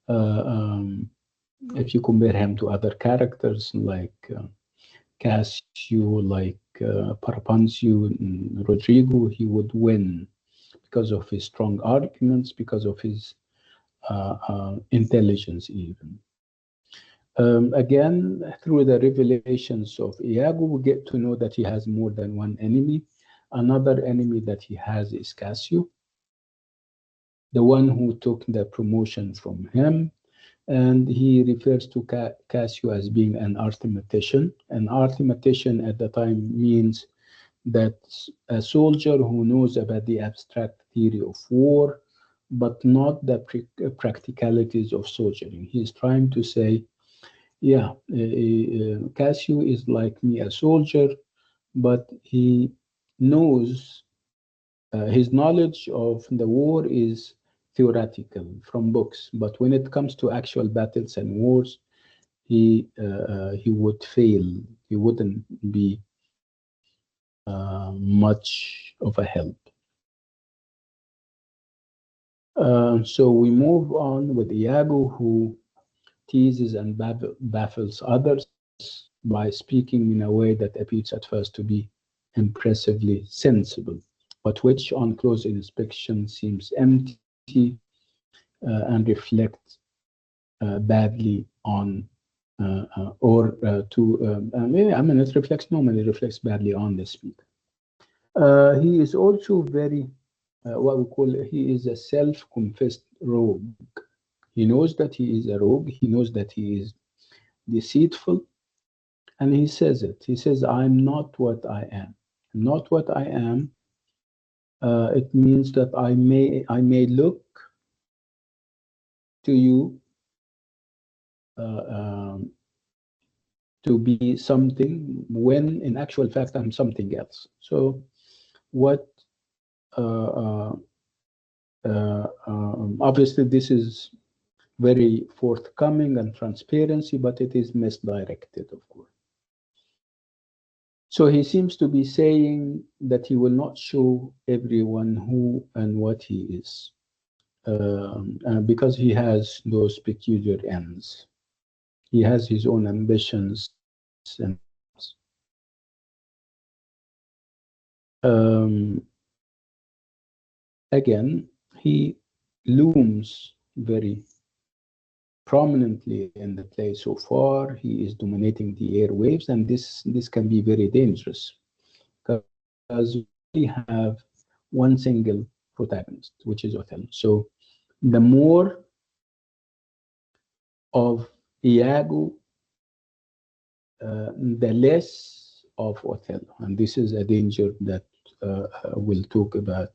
If you compare him to other characters like Cassio, like Parapancio, and Rodrigo, he would win because of his strong arguments, because of his intelligence even. Again, through the revelations of Iago, we get to know that he has more than one enemy. Another enemy that he has is Cassio, the one who took the promotion from him. And he refers to Cassio as being an arithmetician. An arithmetician at the time means that a soldier who knows about the abstract theory of war, but not the practicalities of soldiering. He's trying to say, yeah, Cassio is like me, a soldier, but he knows his knowledge of the war is theoretical from books. But when it comes to actual battles and wars, he would fail. He wouldn't be much of a help. So we move on with Iago, who teases and baffles others by speaking in a way that appears at first to be impressively sensible, but which on close inspection seems empty and reflects badly on it reflects normally reflects badly on the speaker. He is also very what we call he is a self-confessed rogue. He knows that he is a rogue. He knows that he is deceitful, and he says it. He says, "I'm not what I am. I'm not what I am." It means that I may look to you uh, um, to be something when in actual fact I'm something else. So what obviously this is very forthcoming and transparency, but it is misdirected, of course. So he seems to be saying that he will not show everyone who and what he is, because he has those peculiar ends. He has his own ambitions and um, again, he looms very prominently in the play so far. He is dominating the airwaves, and this can be very dangerous because we have one single protagonist, which is Othello. So the more of Iago, the less of Othello, and this is a danger that we'll talk about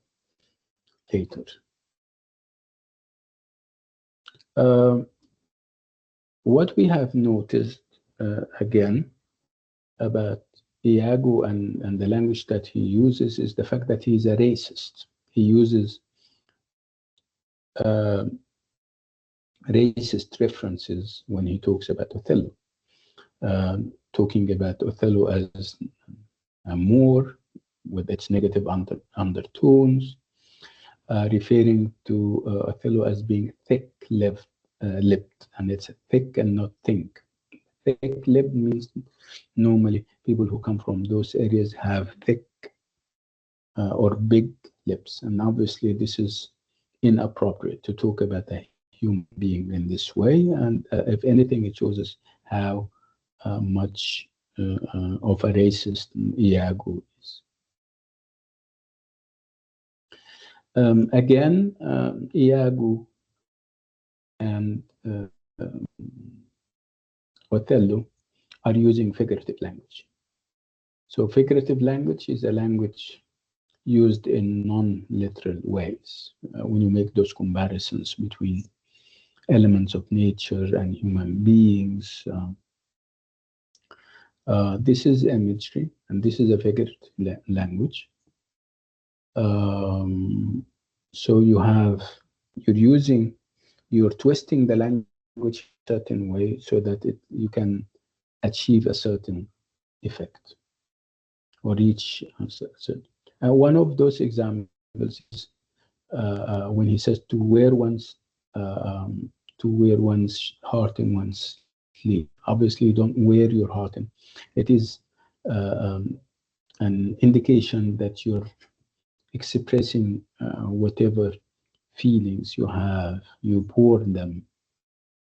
later. Uh, what we have noticed again about Iago and the language that he uses is the fact that he's a racist. He uses uh, racist references when he talks about Othello, talking about Othello as a Moor with its negative undertones, referring to Othello as being thick-lipped, and it's thick and not think. Thick-lipped means normally people who come from those areas have thick or big lips, and obviously this is inappropriate to talk about a human being in this way. And if anything, it shows us how much of a racist Iago is. Again, Iago and Othello are using figurative language. So figurative language is a language used in non-literal ways. When you make those comparisons between elements of nature and human beings, this is imagery, and this is a figurative language. So you're twisting the language in a certain way so that you can achieve a certain effect or reach a certain. One of those examples is when he says to wear one's heart in one's sleeve. Obviously, you don't wear your heart in. It is an indication that you're expressing whatever feelings you have. You pour them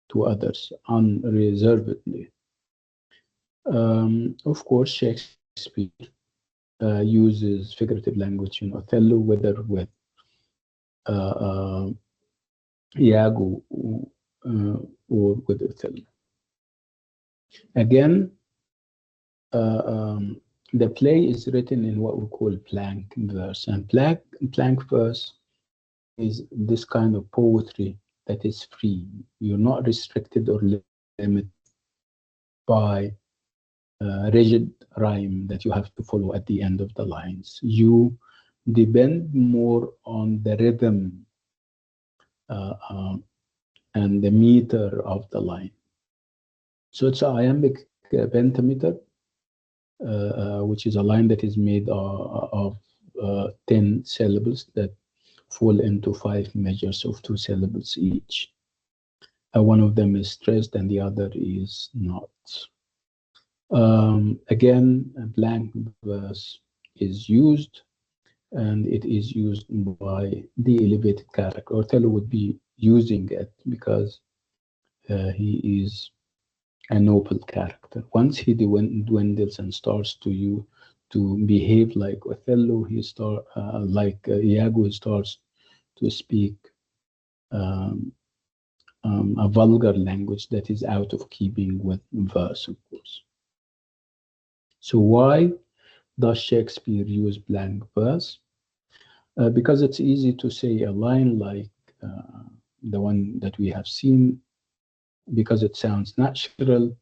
to others unreservedly. Of course, Shakespeare uses figurative language in Othello, whether with uh, uh, Iago or with Othello. Again, the play is written in what we call blank verse, and blank verse is this kind of poetry that is free. You're not restricted or limited by rigid rhyme that you have to follow at the end of the lines. You depend more on the rhythm uh, uh, and the meter of the line. So it's an iambic pentameter, which is a line that is made of 10 syllables that fall into 5 measures of 2 syllables each. One of them is stressed and the other is not. Again, a blank verse is used, and it is used by the elevated character. Othello would be using it because he is a noble character. Once he dwindles and starts to behave like Othello, Iago, he starts to speak um, a vulgar language that is out of keeping with verse, of course. So why does Shakespeare use blank verse? Because it's easy to say a line like the one that we have seen, because it sounds natural,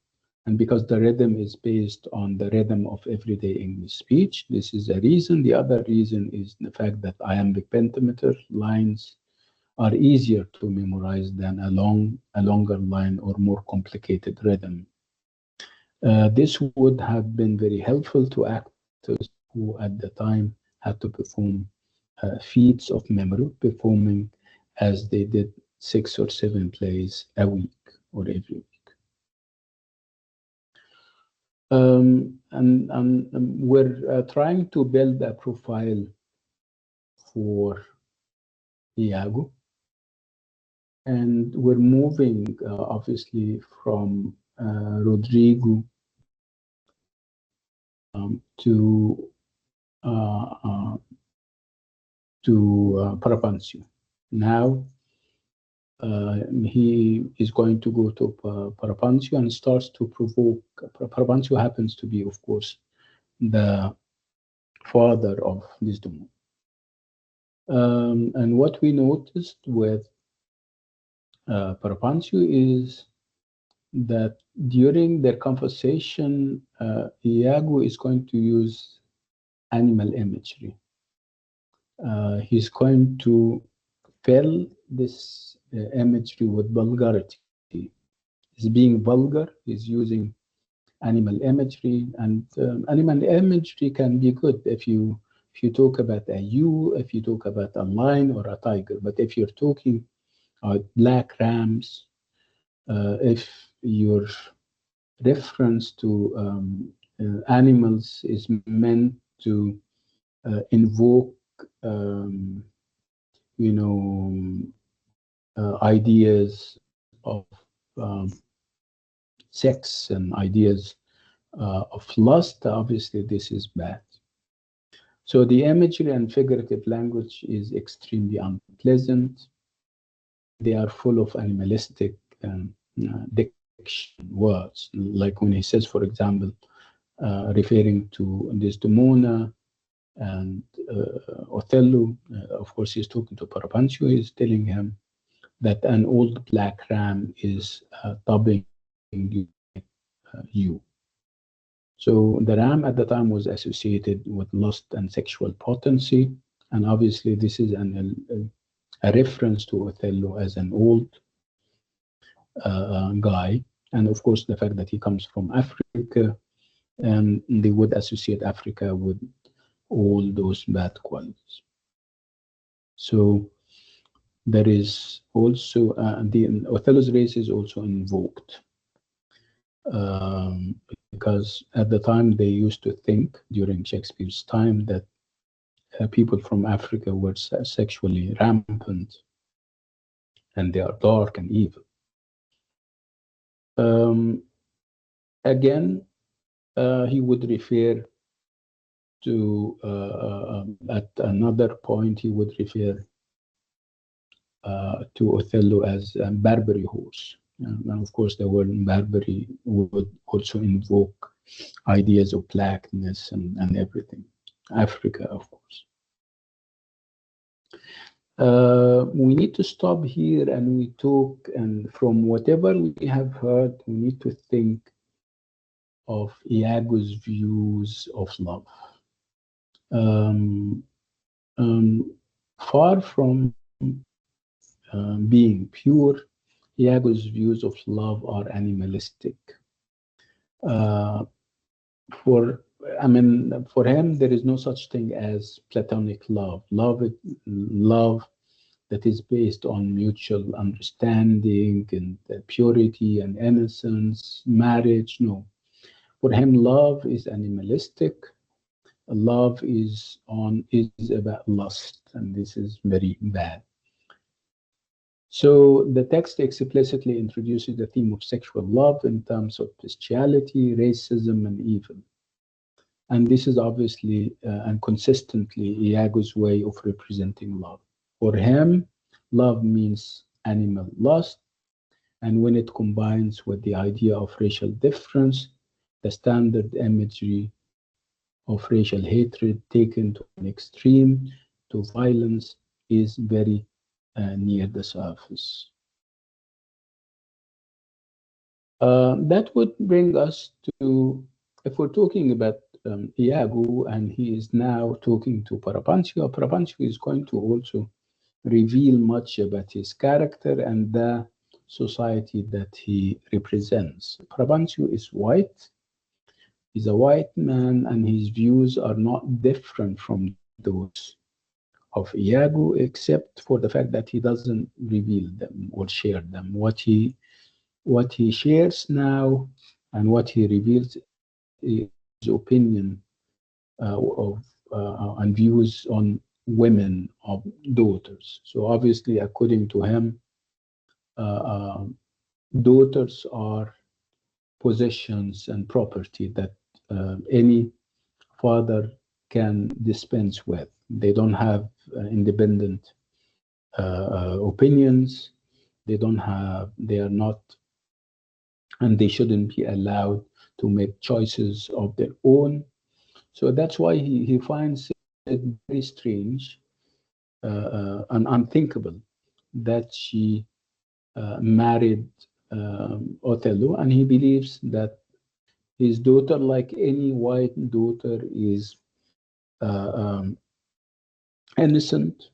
and because the rhythm is based on the rhythm of everyday English speech. This is a reason. The other reason is the fact that iambic pentameter lines are easier to memorize than a longer line or more complicated rhythm. This would have been very helpful to actors who at the time had to perform feats of memory, performing as they did 6 or 7 plays a week or every week. And we're trying to build a profile for Iago, and we're moving obviously from Rodrigo to uh, uh, Parapancio. Now he is going to go to Parapancio and starts to provoke. Parapancio happens to be, of course, the father of Desdemona. And what we noticed with Parapancio is that during their conversation, Iago is going to use animal imagery. He's going to fill this imagery with vulgarity. He's being vulgar, he's using animal imagery, and animal imagery can be good if you talk about a ewe, if you talk about a lion or a tiger. But if you're talking about black rams, if your reference to animals is meant to invoke, um, you know, ideas of um, sex and ideas of lust, obviously this is bad. So the imagery and figurative language is extremely unpleasant. They are full of animalistic diction words, like when he says, for example, referring to Desdemona and Othello. Of course, he's talking to Parapancio. He's telling him that an old black ram is tubbing you. So the ram at the time was associated with lust and sexual potency, and obviously this is a reference to Othello as an old guy, and of course the fact that he comes from Africa, and they would associate Africa with all those bad qualities. So there is also the Othello's race is also invoked because at the time they used to think during Shakespeare's time that people from Africa were sexually rampant and they are dark and evil. Um, Again, he would refer to, at another point, he would refer to Othello as a Barbary horse. And of course, the word Barbary would also invoke ideas of blackness and everything. Africa, of course. We need to stop here and we talk, and from whatever we have heard, we need to think of Iago's views of love. Um, Far from being pure, Iago's views of love are animalistic. Uh, for for him, there is no such thing as platonic love. Love that is based on mutual understanding and purity and innocence, marriage. No, for him, love is animalistic. Love is about lust, and this is very bad. So the text explicitly introduces the theme of sexual love in terms of bestiality, racism, and evil. And this is obviously and consistently Iago's way of representing love. For him, love means animal lust, and when it combines with the idea of racial difference, the standard imagery of racial hatred taken to an extreme, to violence, is very near the surface. That would bring us to, if we're talking about Iago, and he is now talking to Parapancio, Parapancio is going to also reveal much about his character and the society that he represents. Parapancio is white. He's a white man, and his views are not different from those of Iago, except for the fact that he doesn't reveal them or share them. What he shares now and what he reveals is his opinion of and views on women, of daughters. So obviously, according to him, uh, uh, daughters are possessions and property that any father can dispense with. They don't have independent opinions. They are not, and they shouldn't be allowed to make choices of their own. So that's why he finds it very strange and unthinkable that she married Othello, and he believes that his daughter, like any white daughter, is innocent,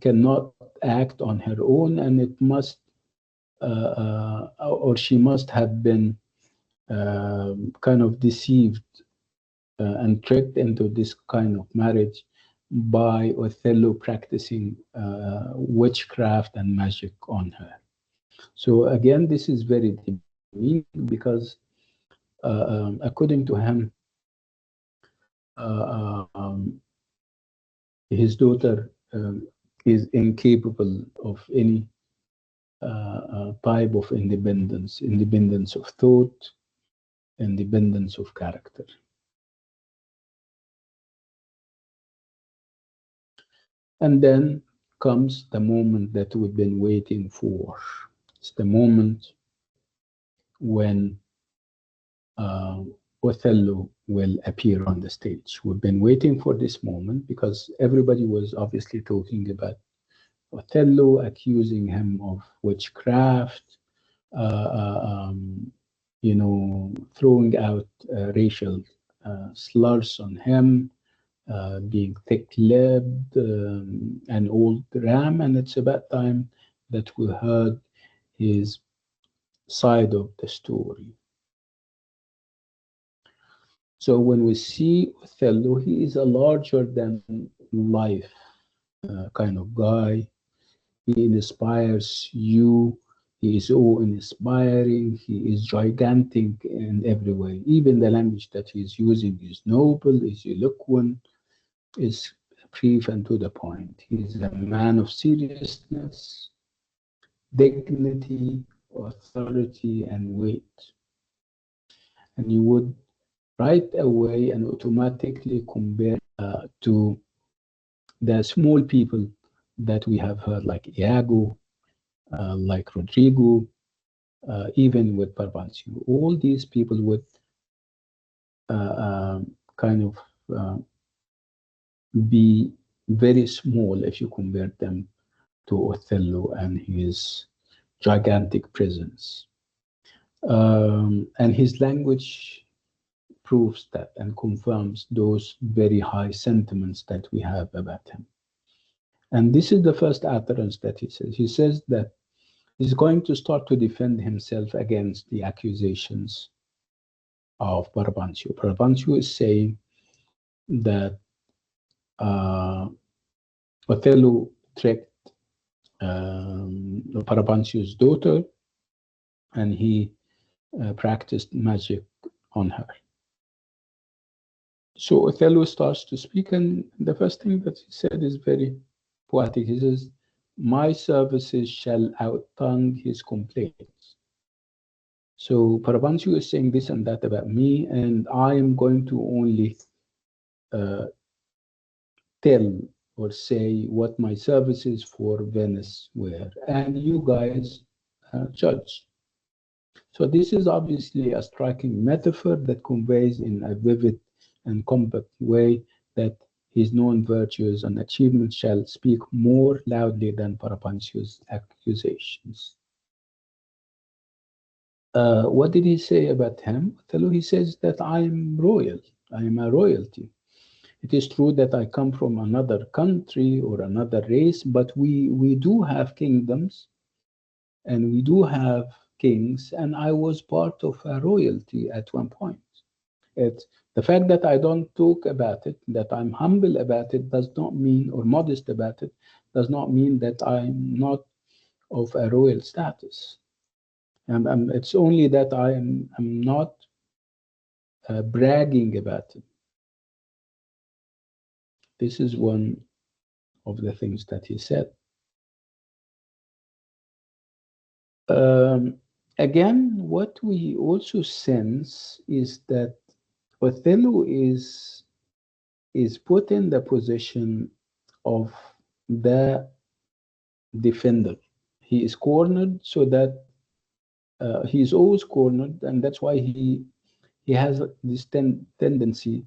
cannot act on her own, and it must, or she must have been kind of deceived and tricked into this kind of marriage by Othello practicing witchcraft and magic on her. So again, this is very demeaning because, according to him, um, his daughter is incapable of any type of independence of thought, independence of character. And then comes the moment that we've been waiting for. It's the moment when uh, Othello will appear on the stage. We've been waiting for this moment because everybody was obviously talking about Othello, accusing him of witchcraft, uh, uh, um, throwing out racial slurs on him, being thick-lipped, an old ram, and it's about time that we heard his side of the story. So when we see Othello, he is a larger than life kind of guy. He inspires you. He is awe-inspiring. He is gigantic in every way. Even the language that he is using is noble, is eloquent, is brief and to the point. He is a man of seriousness, dignity, authority and weight. And you would right away and automatically compare to the small people that we have heard, like Iago, like Rodrigo, even with Parvancio. All these people would kind of be very small if you compare them to Othello and his gigantic presence. And his language proves that and confirms those very high sentiments that we have about him. And this is the first utterance that he says. He says that he's going to start to defend himself against the accusations of Brabantio. Brabantio is saying that Othello tricked Brabantio's daughter and he practiced magic on her. So Othello starts to speak, and the first thing that he said is very poetic. He says, "My services shall outtongue his complaints." So Brabantio is saying this and that about me, and I am going to only tell or say what my services for Venice were, and you guys judge. So this is obviously a striking metaphor that conveys in a vivid and compact way that his known virtues and achievements shall speak more loudly than Parapancio's accusations. What did he say about him? Othello, he says that I am royal. I am a royalty. It is true that I come from another country or another race, but we do have kingdoms and we do have kings, and I was part of a royalty at one point. It's the fact that I don't talk about it, that I'm humble about it, does not mean, or modest about it, does not mean that I'm not of a royal status. And it's only that I'm not bragging about it. This is one of the things that he said. Again, what we also sense is that Othello is put in the position of the defender. He is cornered so that he is always cornered, and that's why he has this tendency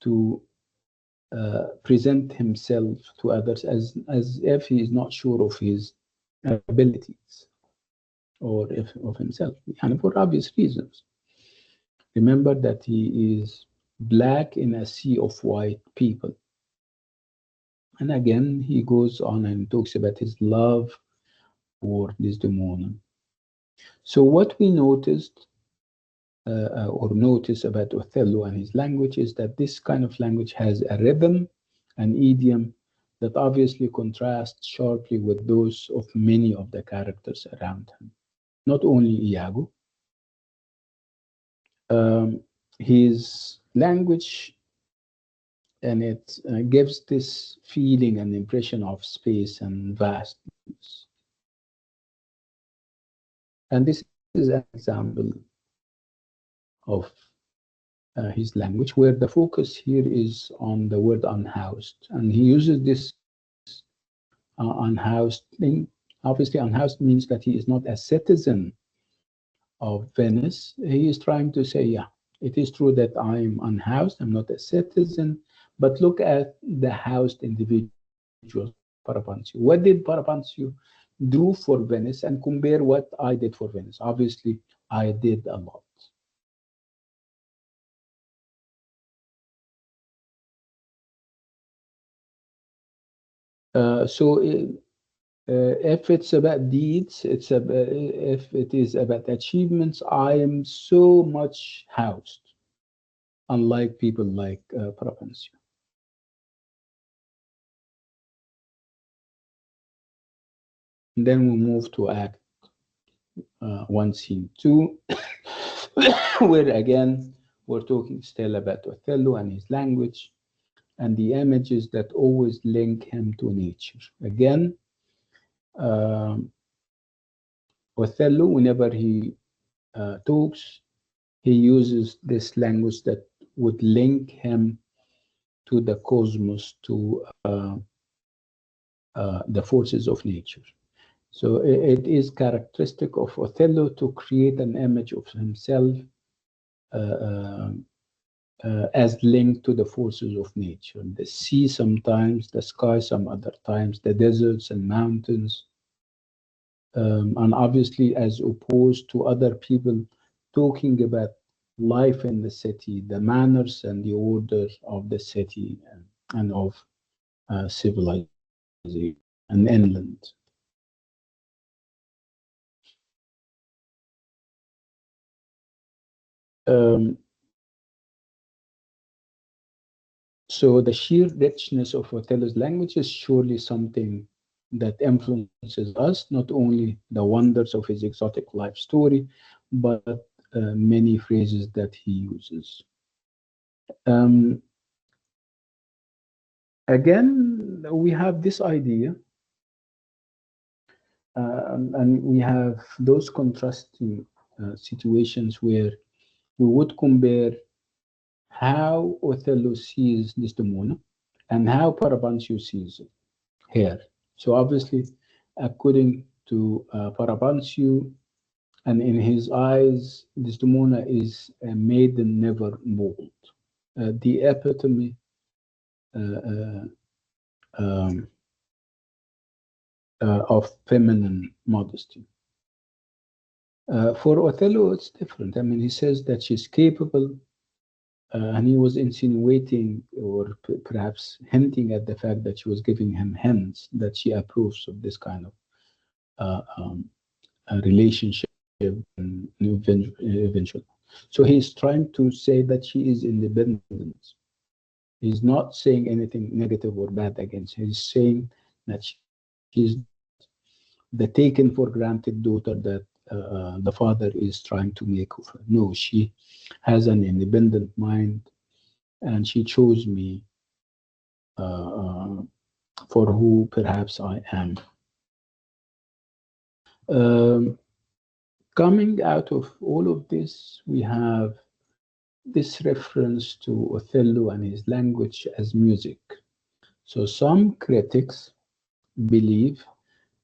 to present himself to others as if he is not sure of his abilities or if, of himself, and for obvious reasons. Remember that he is black in a sea of white people. And again, he goes on and talks about his love for Desdemona. So what we noticed or notice about Othello and his language is that this kind of language has a rhythm, an idiom that obviously contrasts sharply with those of many of the characters around him. Not only Iago. His language, and it gives this feeling and impression of space and vastness. And this is an example of his language, where the focus here is on the word unhoused. And he uses this unhoused thing. Obviously, unhoused means that he is not a citizen of Venice. He is trying to say, yeah, it is true that I'm unhoused, I'm not a citizen, but look at the housed individuals, Parapancio. What did Parapancio do for Venice, and compare what I did for Venice? Obviously, I did a lot. So if it's about deeds, if it is about achievements, I am so much housed, unlike people like Parapancio. And then we move to Act 1, Scene 2, where again we're talking still about Othello and his language and the images that always link him to nature. Again, Othello, whenever he talks, he uses this language that would link him to the cosmos, to the forces of nature. So it is characteristic of Othello to create an image of himself uh, uh, as linked to the forces of nature. The sea sometimes, the sky some other times, the deserts and mountains. And obviously, as opposed to other people talking about life in the city, the manners and the order of the city and of civilization and inland. Um, so the sheer richness of Othello's language is surely something that influences us, not only the wonders of his exotic life story, but many phrases that he uses. Um, Again, we have this idea, and we have those contrasting situations where we would compare how Othello sees Desdemona and how Parabancio sees her. So obviously, according to Parabancio, and in his eyes, Desdemona is a maiden never bold, the epitome uh, uh, um, of feminine modesty. For Othello, it's different. I mean, he says that she's capable, and he was insinuating or perhaps hinting at the fact that she was giving him hints that she approves of this kind of relationship and eventually. So he's trying to say that she is independent. He's not saying anything negative or bad against her. He's saying that she's the taken for granted daughter that the father is trying to make of her. No, she has an independent mind, and she chose me uh, for who perhaps I am. Um, Coming out of all of this, we have this reference to Othello and his language as music. So some critics believe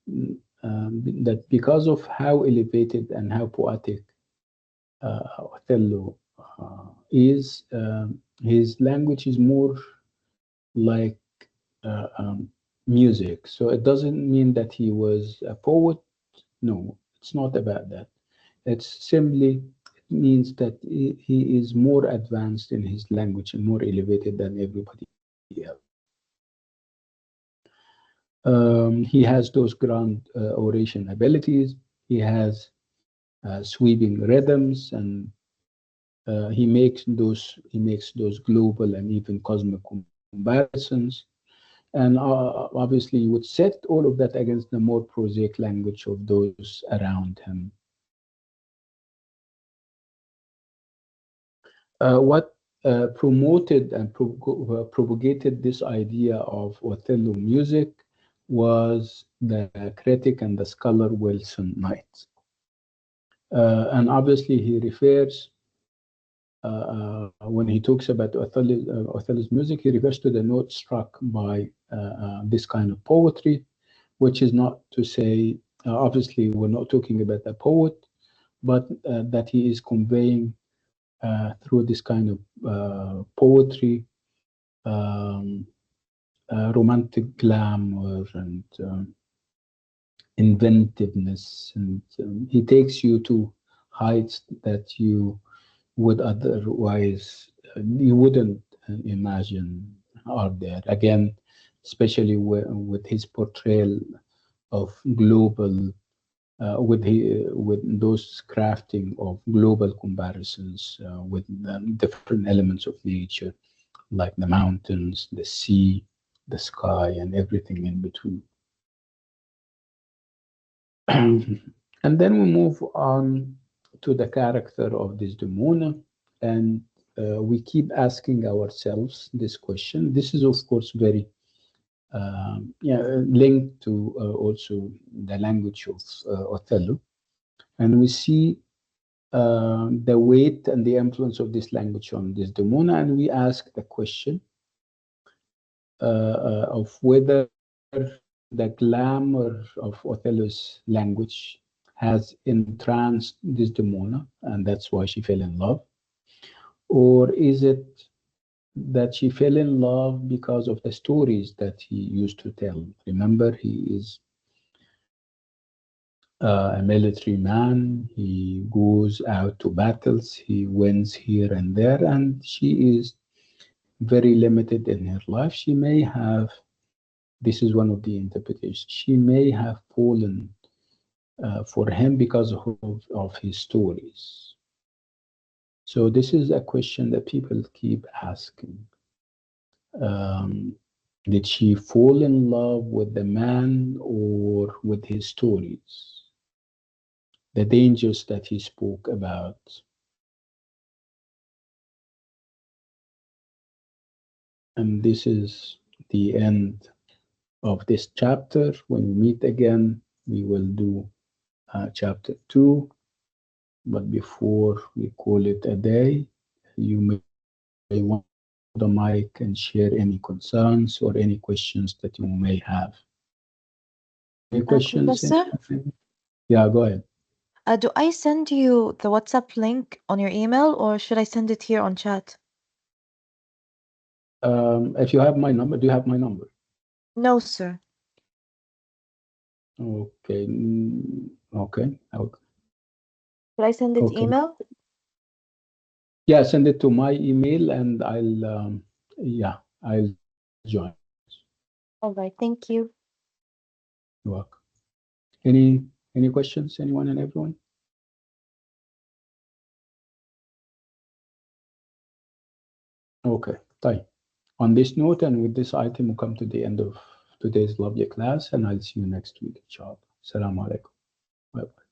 that because of how elevated and how poetic Othello is, his language is more like music. So it doesn't mean that he was a poet. No, it's not about that. It's simply it means that he is more advanced in his language and more elevated than everybody else. He has those grand oration abilities. He has sweeping rhythms, and he makes those global and even cosmic comparisons. And obviously, you would set all of that against the more prosaic language of those around him. What promoted and propagated this idea of Othello music was the critic and the scholar Wilson Knight. And obviously, he refers, when he talks about Othello's music, he refers to the note struck by this kind of poetry, which is not to say, obviously, we're not talking about a poet, but that he is conveying through this kind of poetry, um, romantic glamour and inventiveness, and he takes you to heights that you would otherwise you wouldn't imagine are there. Again, especially with his portrayal of global with those crafting of global comparisons with different elements of nature, like the mountains, the sea, the sky, and everything in between. And then we move on to the character of Desdemona, and we keep asking ourselves this question. This is, of course, very yeah, linked to also the language of Othello. And we see the weight and the influence of this language on Desdemona, and we ask the question of whether the glamour of Othello's language has entranced Desdemona, and that's why she fell in love, or is it that she fell in love because of the stories that he used to tell? Remember, he is a military man. He goes out to battles. He wins here and there, and she is very limited in her life. She may have, this is one of the interpretations, she may have fallen for him because of his stories. So this is a question that people keep asking. Did she fall in love with the man or with his stories? The dangers that he spoke about. And this is the end of this chapter. When we meet again, we will do chapter 2. But before we call it a day, you may want the mic and share any concerns or any questions that you may have. Any questions? Professor, Yeah, go ahead. do I send you the WhatsApp link on your email or should I send it here on chat? If you have my number, do you have my number? No, sir. Okay. Okay. Should I send it Okay. email? Yeah, send it to my email and I'll join. All right, thank you. You're welcome. Any questions, anyone and everyone? Okay, طيب. On this note and with this item, we come to the end of today's lovely class, and I'll see you next week, inshallah. Assalamu alaikum. Bye bye.